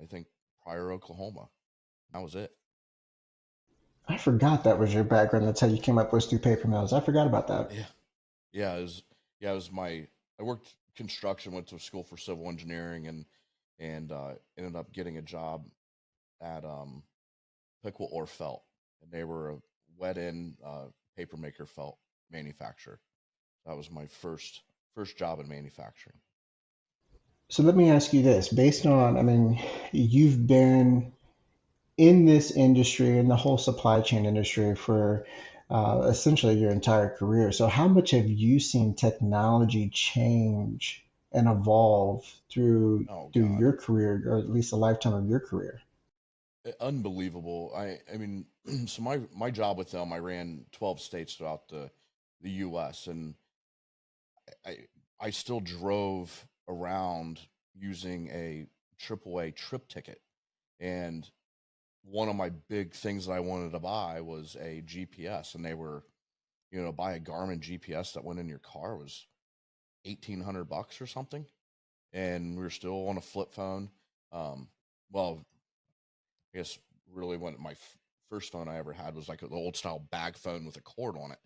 I think, Pryor, Oklahoma. That was it. I forgot that was your background. That's how you came up with through paper mills. I forgot about that. Yeah, yeah, it was my. I worked construction, went to school for civil engineering, and ended up getting a job at Pickle or Felt, and they were a wet end paper maker felt manufacturer. That was my first job in manufacturing. So let me ask you this, based on, I mean, you've been in this industry, in the whole supply chain industry, for essentially your entire career. So how much have you seen technology change and evolve Oh through God, your career, or at least the lifetime of your career? unbelievable. I mean, so my job with them, I ran 12 states throughout the U.S. and I I still drove around using a AAA trip ticket. And one of my big things that I wanted to buy was a GPS, and they were, you know, buy a Garmin GPS that went in your car was $1,800 or something, and we were still on a flip phone. Um, well, I guess really when first phone I ever had was like an old style bag phone with a cord on it.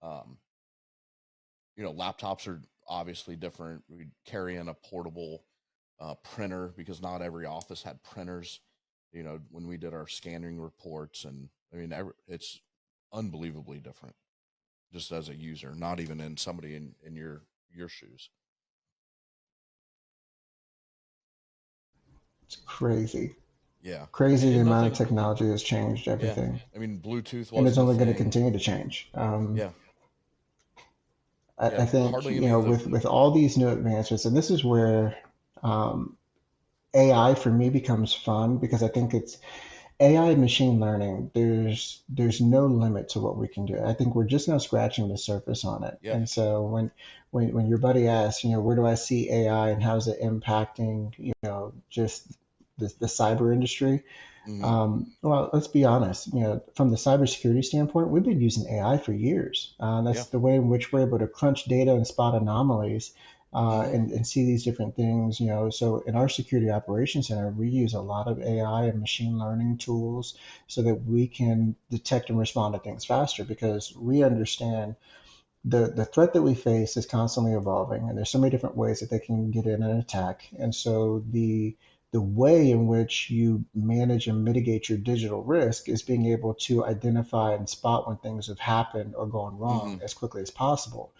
Um, you know, laptops are obviously different. We carry in a portable printer because not every office had printers. You know, when we did our scanning reports, and I mean, it's unbelievably different just as a user, not even in somebody in your shoes. It's crazy. Yeah. Crazy the And amount of nothing. technology has changed Yeah. everything. I mean, Bluetooth And it's wasn't a only going to thing. continue to change. Yeah. I Yeah. think, Hardly any of the. with all these new advancements, and this is where um, AI for me becomes fun because I think it's AI and machine learning. There's no limit to what we can do. I think we're just now scratching the surface on it. Yeah. And so when your buddy asks, where do I see AI and how's it impacting, just the cyber industry? Hmm. Well, let's be honest. From the cybersecurity standpoint, we've been using AI for years. Yeah. That's the way in which we're able to crunch data and spot anomalies, Hmm. and see these different things. So in our security operations center, we use a lot of AI and machine learning tools so that we can detect and respond to things faster because we understand the threat that we face is constantly evolving, and there's so many different ways that they can get in and attack. And so the way in which you manage and mitigate your digital risk is being able to identify and spot when things have happened or gone Hmm. wrong as quickly as possible.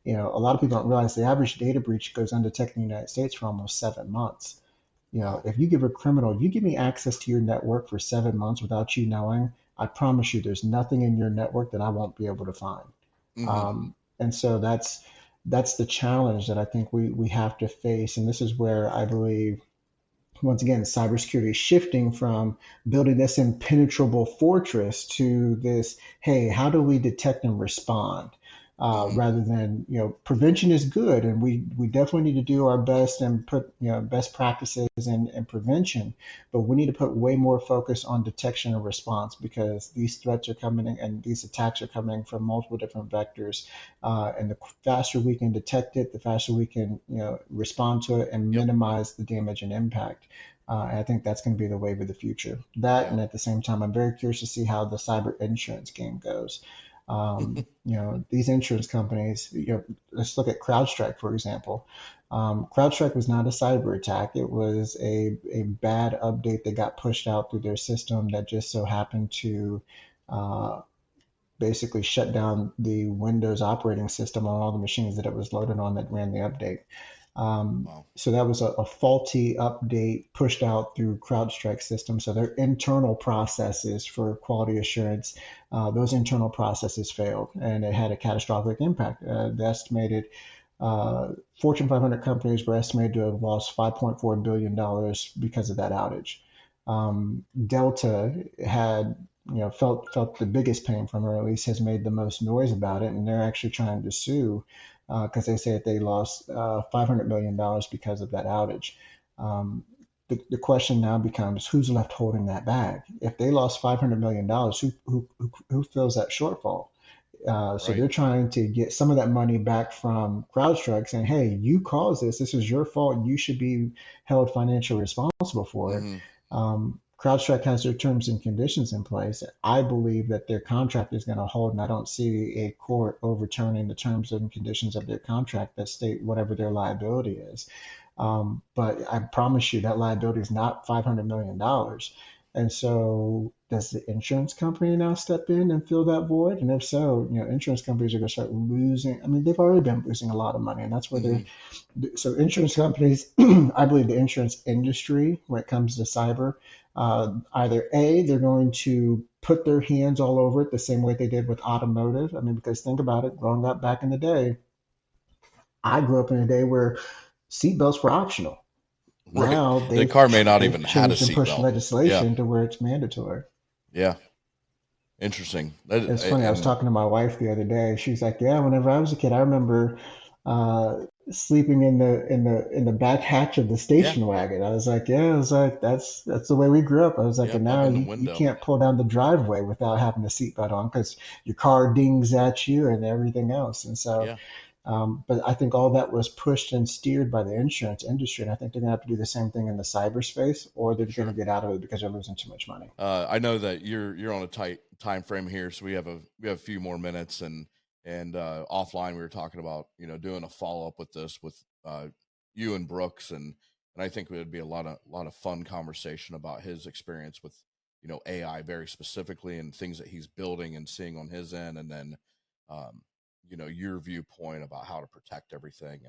A lot of people don't realize the average data breach goes undetected in the United States for almost 7 months. Wow. If you give a criminal, you give me access to your network for 7 months without you knowing, I promise you there's nothing in your network that I won't be able to find. Hmm. And so that's the challenge that I think we have to face. And this is where I believe, once again, cybersecurity is shifting from building this impenetrable fortress to this, hey, how do we detect and respond? Hmm. Rather than, prevention is good, and we definitely need to do our best and put, best practices in prevention, but we need to put way more focus on detection and response because these threats are coming in and these attacks are coming from multiple different vectors, and the faster we can detect it, the faster we can, respond to it and Yep. minimize the damage and impact. And I think that's going to be the wave of the future. That, Yeah. and at the same time, I'm very curious to see how the cyber insurance game goes. These insurance companies, let's look at CrowdStrike, for example. CrowdStrike was not a cyber attack. It was a bad update that got pushed out through their system that just so happened to uh, basically shut down the Windows operating system on all the machines that it was loaded on that ran the update. Wow. So that was a faulty update pushed out through CrowdStrike system. So their internal processes for quality assurance, those internal processes failed, and it had a catastrophic impact. The estimated uh, Fortune 500 companies were estimated to have lost $5.4 billion because of that outage. Delta had, felt the biggest pain from it, or at least has made the most noise about it, and they're actually trying to sue because they say that they lost $500 million because of that outage. Um, the question now becomes who's left holding that bag? If they lost $500 million, who fills that shortfall? So Right. they're trying to get some of that money back from CrowdStrike, saying, "Hey, you caused this. This is your fault. You should be held financially responsible for it." Hmm. CrowdStrike has their terms and conditions in place. I believe that their contract is going to hold, and I don't see a court overturning the terms and conditions of their contract that state whatever their liability is. But I promise you that liability is not $500 million. And so, does the insurance company now step in and fill that void? And if so, insurance companies are going to start losing. I mean, they've already been losing a lot of money, and that's where Hmm. so insurance companies, I believe the insurance industry, when it comes to cyber, either A, they're going to put their hands all over it the same way they did with automotive. I mean, because think about it, growing up back in the day, I grew up in a day where seatbelts were optional. Right. Now The they've car may not they've even had a changed and pushed seatbelt. Yeah. legislation to where it's mandatory. Yeah. Interesting. It's funny. I was And talking to my wife the other day. She's like, "Yeah, whenever I was a kid, I remember uh, sleeping in the back hatch of the yeah. station wagon." I was like, "Yeah." I was like, "That's the way we grew up." I was like, Yep. "And Up now in the you window. can't pull down the driveway without having a seatbelt on because your car dings at you and everything else." And so, Yeah. but I think all that was pushed and steered by the insurance industry, and I think they're gonna have to do the same thing in the cyberspace, or they're gonna Sure. get out of it because they're losing too much money. I know that you're on a tight time frame here, so we have a few more minutes, and offline we were talking about doing a follow up with this with you and Brooks, and I think it would be a lot of fun conversation about his experience with AI very specifically and things that he's building and seeing on his end, and then um, your viewpoint about how to protect everything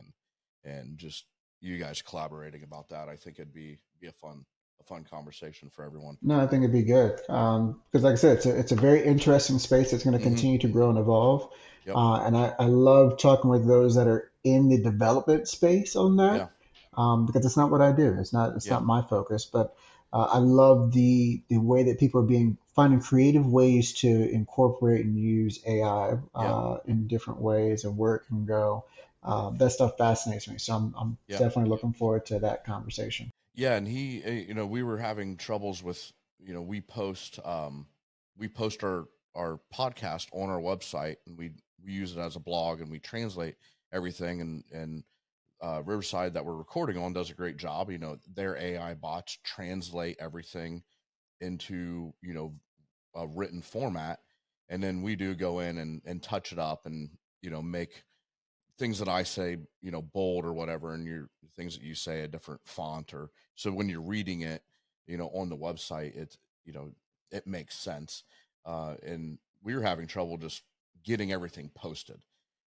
and just you guys collaborating about that. I think it'd be a a fun conversation for everyone. No, I think it'd be good. Because like I said, it's a very interesting space that's going to Hmm. continue to grow and evolve. Yep. And I love talking with those that are in the development space on Yeah. that, because it's not what I do. It's Yeah. not my focus, but I love the way that people are being finding creative ways to incorporate and use AI Yeah. in different ways and where it can go. That stuff fascinates me. So I'm Yeah. definitely looking forward to that conversation. Yeah. And we were having troubles with, we post our podcast on our website, and we use it as a blog, and we translate everything, and Riverside that we're recording on does a great job. Their AI bots translate everything into, a written format, and then we do go in and touch it up, and make things that I say, bold or whatever, and your things that you say a different font, or so when you're reading it, on the website, you know, it makes sense. And we were having trouble just getting everything posted.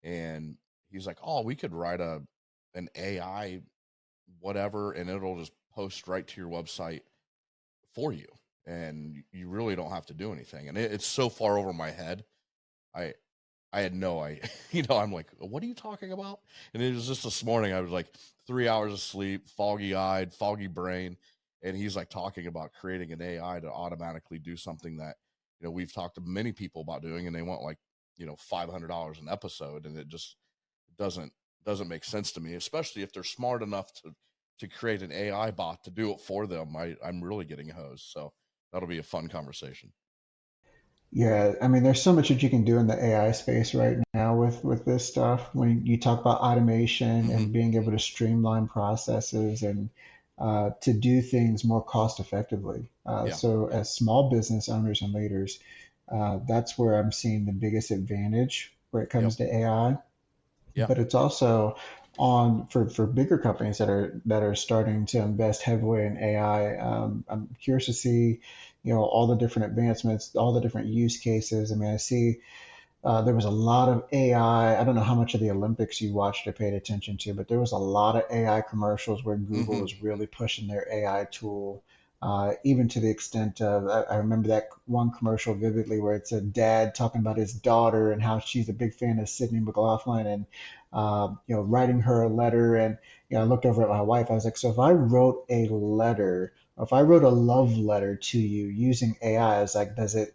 And he's like, "Oh, we could write an AI whatever, and it'll just post right to your website for you, and you really don't have to do anything." And it's so far over my head. I I had no idea. I'm like, "What are you talking about?" And it was just this morning. I was like 3 hours of sleep, foggy eyed, foggy brain, and he's like talking about creating an AI to automatically do something that we've talked to many people about doing, and they want like $500 an episode, and it just doesn't doesn't make sense to me, especially if they're smart enough to create an AI bot to do it for them. I'm really getting hosed, so that'll be a fun conversation. Yeah, I mean, there's so much that you can do in the AI space right now with this stuff. When you talk about automation Hmm. and being able to streamline processes and to do things more cost effectively. Yeah. So, as small business owners and leaders, that's where I'm seeing the biggest advantage where it Yep. comes to AI. Yeah. But it's also on for bigger companies that are starting to invest heavily in AI. I'm curious to see, all the different advancements, all the different use cases. I mean, I see there was a lot of AI. I don't know how much of the Olympics you watched or paid attention to, but there was a lot of AI commercials where Google Hmm. was really pushing their AI tool, even to the extent of I remember that one commercial vividly where it's a dad talking about his daughter and how she's a big fan of Sydney McLaughlin and writing her a letter. And I looked over at my wife. I was like, so if I wrote a letter, or if I wrote a love letter to you using AI, I was like, is it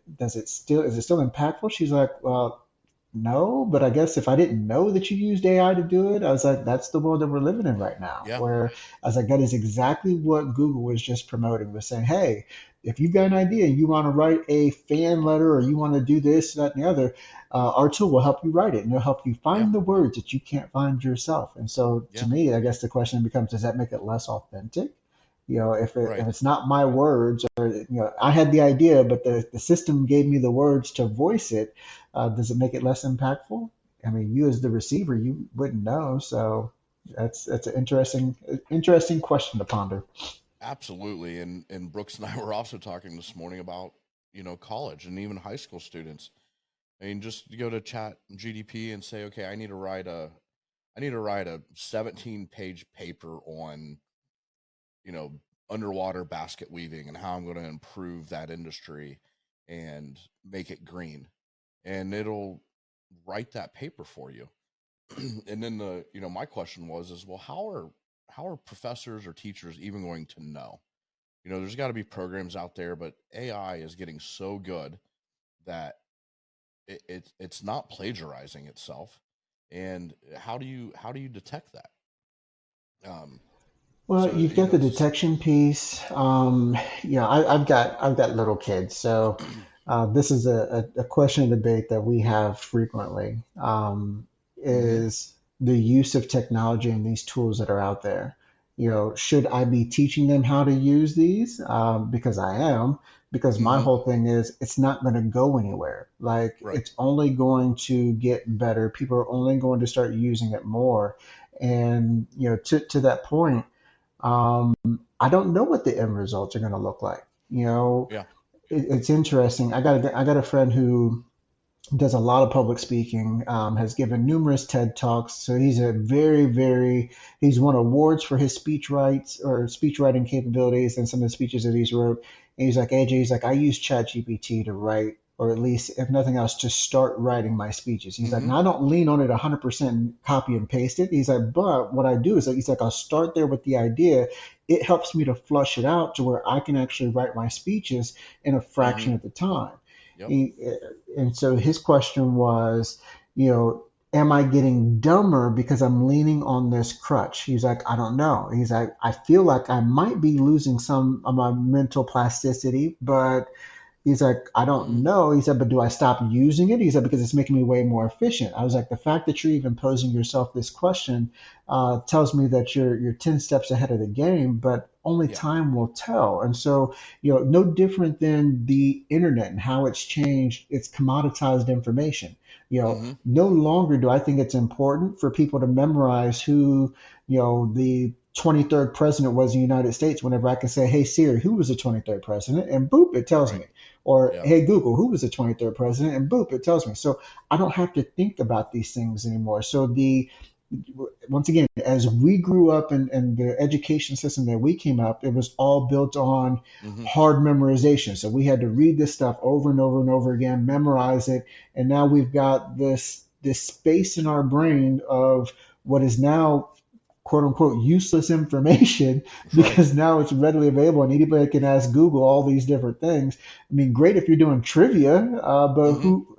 still impactful? She's like, well, no, but I guess if I didn't know that you used AI to do it, I was like, that's the world that we're living in right now. Yeah. Where I was like, that is exactly what Google was just promoting, was saying, hey, if you've got an idea and you want to write a fan letter or you want to do this, that, and the other, our tool will help you write it and it'll help you Yeah. find the words that you can't find yourself. And so to Yeah. me, I guess the question becomes, does that make it less authentic? If Right. it's not my words, or I had the idea, but the system gave me the words to voice it, does it make it less impactful? I mean, you as the receiver, you wouldn't know. So that's an interesting question to ponder. Absolutely. And Brooks and I were also talking this morning about, college and even high school students. I mean, just you go to chat GDP and say, "Okay, I need to write a 17-page paper on, you know, underwater basket weaving and how I'm going to improve that industry and make it green." And it'll write that paper for you. And then my question is, well, how are professors or teachers even going to know? There's got to be programs out there, but AI is getting so good that it's not plagiarizing itself. And how do you detect that? Um, Well, so you've got the it's just detection piece. I've got little kids, so this is a question and debate that we have frequently. hmm. Is the use of technology and these tools that are out there? Should I be teaching them how to use these? Because I am. Because my Hmm. whole thing is, it's not going to go anywhere. Like Right. it's only going to get better. People are only going to start using it more. And to that point, um, I don't know what the end results are going to look like. Yeah. It's interesting. I got a friend who does a lot of public speaking, has given numerous TED Talks. So he's a he's won awards for his speech rights or speech writing capabilities and some of the speeches that he's wrote. And he's like, AJ, he's like, I use ChatGPT to write, or at least, if nothing else, to start writing my speeches. He's like, Mm-hmm. now I don't lean on it 100% copy and paste it. He's like, but what I do is, like, he's like, I'll start there with the idea. It helps me to flush it out to where I can actually write my speeches in a Mm-hmm. fraction of the time. Yep. He, and so his question was, you know, am I getting dumber because I'm leaning on this crutch? He's like, I don't know. He's like, I feel like I might be losing some of my mental plasticity, but he's like, I don't Mm. know. He said, but do I stop using it? He said, because it's making me way more efficient. I was like, the fact that you're even posing yourself this question tells me that you're 10 steps ahead of the game, but only Yeah. time will tell. And so, you know, no different than the internet and how it's changed, it's commoditized information. You know, Mm-hmm. no longer do I think it's important for people to memorize who, you know, the 23rd president was in the United States whenever I can say, hey Siri, who was the 23rd president? And boop, it tells Right. me. Or, Yeah. hey, Google, who was the 23rd president? And boop, it tells me. So I don't have to think about these things anymore. So once again, as we grew up in the education system that we came up, it was all built on Mm-hmm. hard memorization. So we had to read this stuff over and over and over again, memorize it. And now we've got this space in our brain of what is now quote unquote useless information Right. because now it's readily available and anybody can ask Google all these different things. I mean, great if you're doing trivia, but Mm-hmm. who?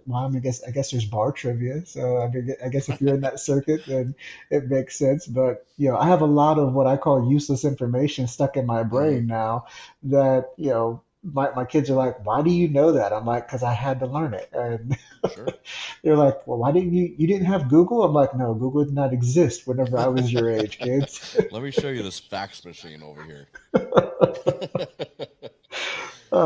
Well, I mean, I guess there's bar trivia. So I guess if you're in that circuit, then it makes sense. But you know, I have a lot of what I call useless information stuck in my Mm-hmm. brain now that you know. My kids are like, why do you know that? I'm like, because I had to learn it. And Sure. they're like, well, why didn't you didn't have Google? I'm like, no, Google did not exist whenever I was your age, kids. Let me show you this fax machine over here.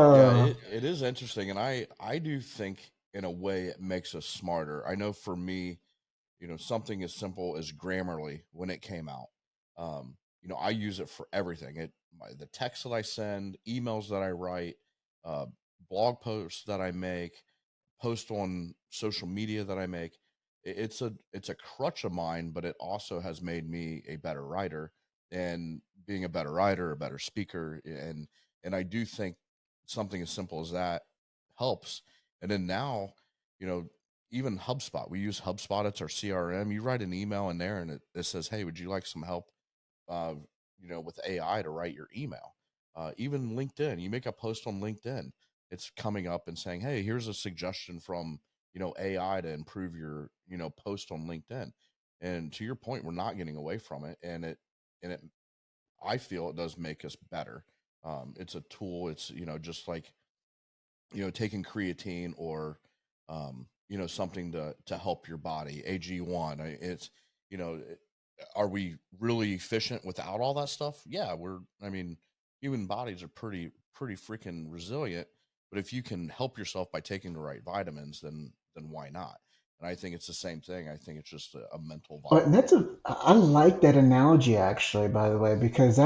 Yeah, uh, it is interesting, and I do think in a way it makes us smarter. I know for me, something as simple as Grammarly when it came out, I use it for everything. The text that I send, emails that I write, uh, blog posts that I make, post on social media that I make. It's a crutch of mine, but it also has made me a better writer, and being a better writer, a better speaker, and I do think something as simple as that helps. And then now, you know, even HubSpot, we use HubSpot. It's our CRM. You write an email in there, and it says, "Hey, would you like some help?" Uh, with AI to write your email. Even LinkedIn, you make a post on LinkedIn, it's coming up and saying, "Hey, here's a suggestion from AI to improve your post on LinkedIn." And to your point, we're not getting away from it, and it I feel it does make us better. It's a tool. It's just like taking creatine or something to help your body. AG1. It's you know, it- are we really efficient without all that stuff? Yeah, we're. I mean, human bodies are pretty freaking resilient. But if you can help yourself by taking the right vitamins, then why not? And I think it's the same thing. I think it's just a mental but vitamin. I like that analogy actually, by the way, because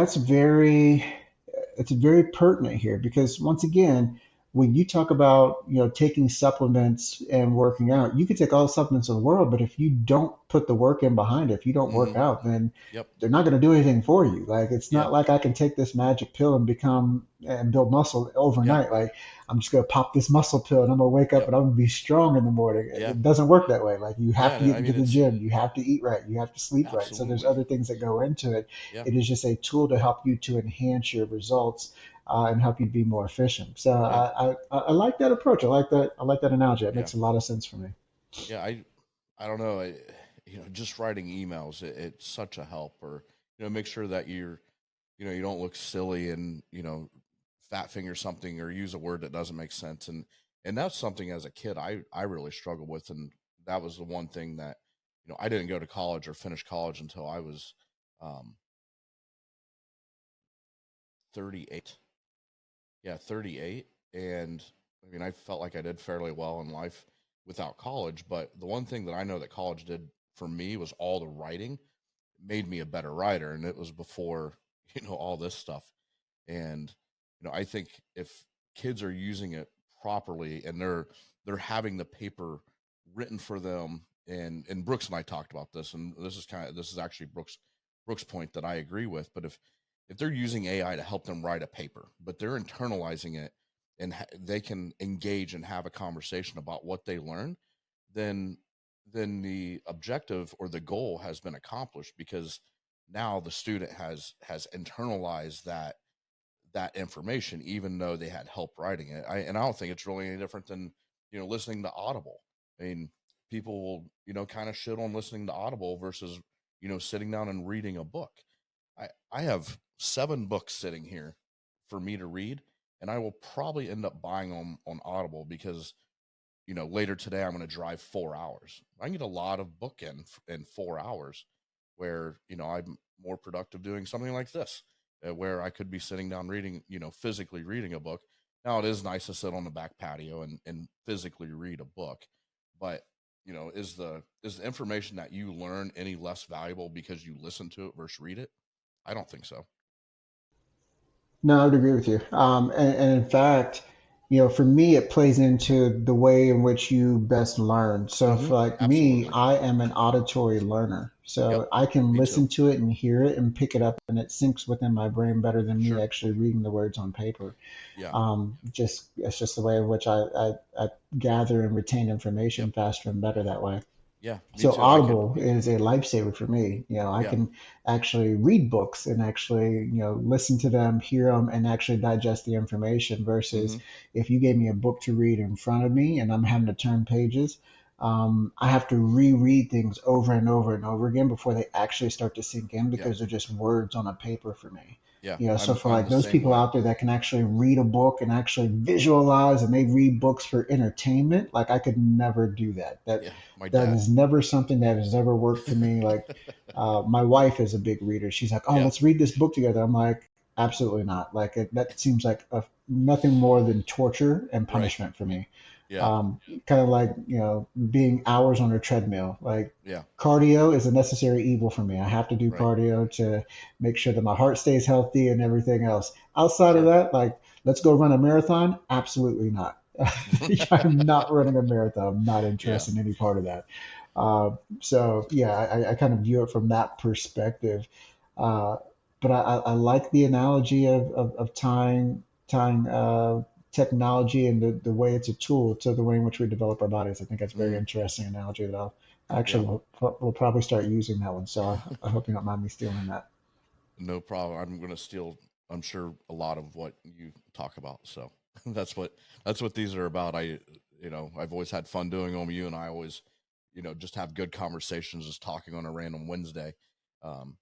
it's very pertinent here because once again, when you talk about taking supplements and working out, you can take all the supplements in the world, but if you don't put the work in behind it, if you don't work Hmm. out, then Yep. they're not going to do anything for you. Like it's Yeah. not like I can take this magic pill and become and build muscle Yep. overnight. Like I'm just going to pop this muscle pill and I'm going to wake up Yep. and I'm going to be strong in the morning. Yeah. It doesn't work that way. Like you have Yeah. to get I into mean, the it's gym, you have to eat right, you have to sleep right. So there's absolutely. other things that go into it. Yeah. It is just a tool to help you to enhance your results and help you be more efficient. So Yeah. I like that approach. I like that analogy. It Yeah. makes a lot of sense for me. Yeah. I don't know. Just writing emails, it's such a help. Or make sure that you don't look silly and fat finger something or use a word that doesn't make sense. And that's something as a kid I really struggled with, and that was the one thing that I didn't go to college or finish college until I was um 38. Yeah, 38. And I mean, I felt like I did fairly well in life without college, but the one thing that I know that college did for me was all the writing. It made me a better writer, and it was before all this stuff. And I think if kids are using it properly and they're having the paper written for them. And Brooks and I talked about this, and this is actually Brooks' point that I agree with. But if they're using AI to help them write a paper, but they're internalizing it, and they can engage and have a conversation about what they learn, then the objective or the goal has been accomplished, because now the student has internalized that information, even though they had help writing it. I don't think it's really any different than, listening to Audible. I mean, people will, kind of shit on listening to Audible versus, sitting down and reading a book. I have 7 books sitting here for me to read, and I will probably end up buying them on Audible because, later today I'm going to drive 4 hours. I can get a lot of book in 4 hours, where, I'm more productive doing something like this, where I could be sitting down reading, physically reading a book. Now, it is nice to sit on the back patio and physically read a book, but is the information that you learn any less valuable because you listen to it versus read it? I don't think so. No, I would agree with you. And in fact, for me, it plays into the way in which you best learn. So for like me, Absolutely. I am an auditory learner. So Yep. I can Me listen too. to it and hear it and pick it up, and it sinks within my brain better than me Sure. actually reading the words on paper. Yeah. It's just the way in which I gather and retain Yep. information faster and better that way. Yeah. Me So too. I could. Audible is a lifesaver for me. I Yeah. can actually read books and actually, listen to them, hear them, and actually digest the information versus Mm-hmm. if you gave me a book to read in front of me and I'm having to turn pages, I have to reread things over and over and over again before they actually start to sink in Yeah. because they're just words on a paper for me. Yeah. So for I'm like the those same people way. out there that can actually read a book and actually visualize and they read books for entertainment, like I could never do that. Yeah. My That dad. is never something that has ever worked for me. Like my wife is a big reader. She's like, "Oh, Yeah. let's read this book together." I'm like, "Absolutely not." Like that seems like nothing more than torture and Right. punishment for me. Yeah. Kind of like being hours on a treadmill. Like Yeah. cardio is a necessary evil for me. I have to do Right. cardio to make sure that my heart stays healthy and everything else. Outside of Sure. that, like let's go run a marathon. Absolutely not. I'm not running a marathon. I'm not Yeah. interested in any part of that. So yeah, I kind of view it from that perspective. Uh, but I like the analogy of tying technology and the way it's a tool to the way in which we develop our bodies. I think that's a very Mm, interesting analogy that I'll yeah. actually will probably start using that one. So I hope you don't mind me stealing that. No problem. I'm going to steal, I'm sure, a lot of what you talk about. So that's what these are about. I've always had fun doing them. You and I always, just have good conversations, just talking on a random Wednesday. Um,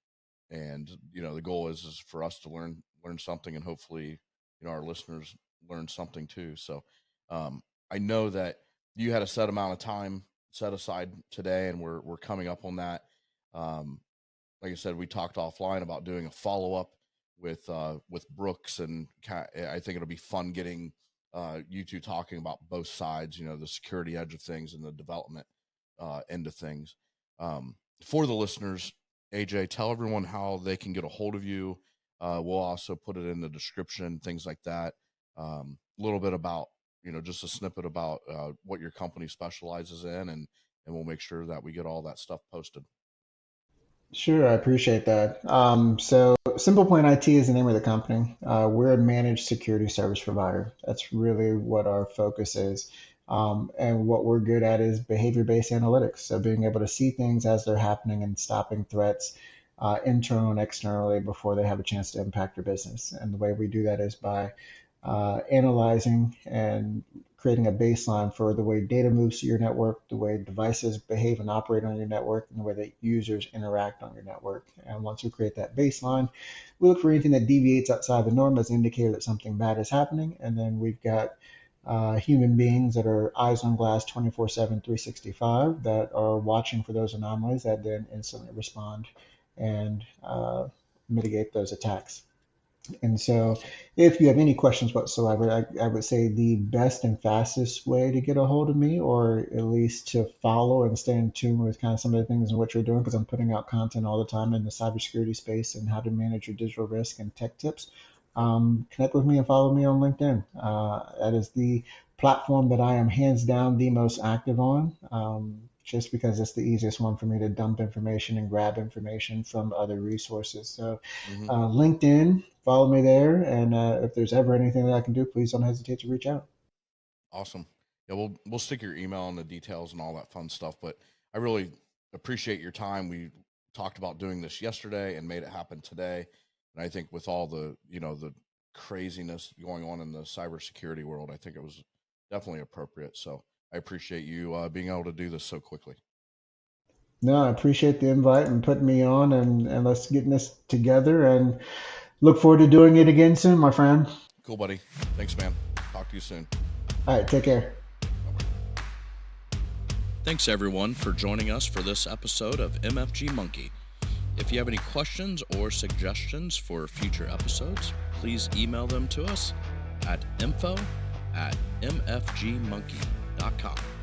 and the goal is for us to learn something, and hopefully, our listeners learn something too. So, I know that you had a set amount of time set aside today, and we're coming up on that. Um, like I said, we talked offline about doing a follow up with Brooks, and I think it'll be fun getting you two talking about both sides. The security edge of things and the development end of things. For the listeners, AJ, tell everyone how they can get a hold of you. We'll also put it in the description, things like that. A little bit about, just a snippet about what your company specializes in, and we'll make sure that we get all that stuff posted. Sure, I appreciate that. So Simple Point IT is the name of the company. We're a managed security service provider. That's really what our focus is. And what we're good at is behavior-based analytics. So being able to see things as they're happening and stopping threats internal and externally before they have a chance to impact your business. And the way we do that is by analyzing and creating a baseline for the way data moves to your network, the way devices behave and operate on your network, and the way that users interact on your network. And once we create that baseline, we look for anything that deviates outside the norm as an indicator that something bad is happening. And then we've got human beings that are eyes on glass 24/7, 365 that are watching for those anomalies that then instantly respond and mitigate those attacks. And so, Awesome. if you have any questions whatsoever, I would say the best and fastest way to get a hold of me, or at least to follow and stay in tune with kind of some of the things and what you're doing, because I'm putting out content all the time in the cybersecurity space and how to manage your digital risk and tech tips. connect with me and follow me on LinkedIn. That is the platform that I am hands down the most active on, just because it's the easiest one for me to dump information and grab information from other resources. So LinkedIn, follow me there. And if there's ever anything that I can do, please don't hesitate to reach out. Awesome. Yeah, we'll stick your email and the details and all that fun stuff, but I really appreciate your time. We talked about doing this yesterday and made it happen today. And I think with all the, the craziness going on in the cybersecurity world, I think it was definitely appropriate. So I appreciate you being able to do this so quickly. No, I appreciate the invite and putting me on, and let's get this together, and look forward to doing it again soon, my friend. Cool, buddy. Thanks, man. Talk to you soon. All right, take care. Thanks, everyone, for joining us for this episode of MFG Monkey. If you have any questions or suggestions for future episodes, please email them to us at info@mfgmonkey.com.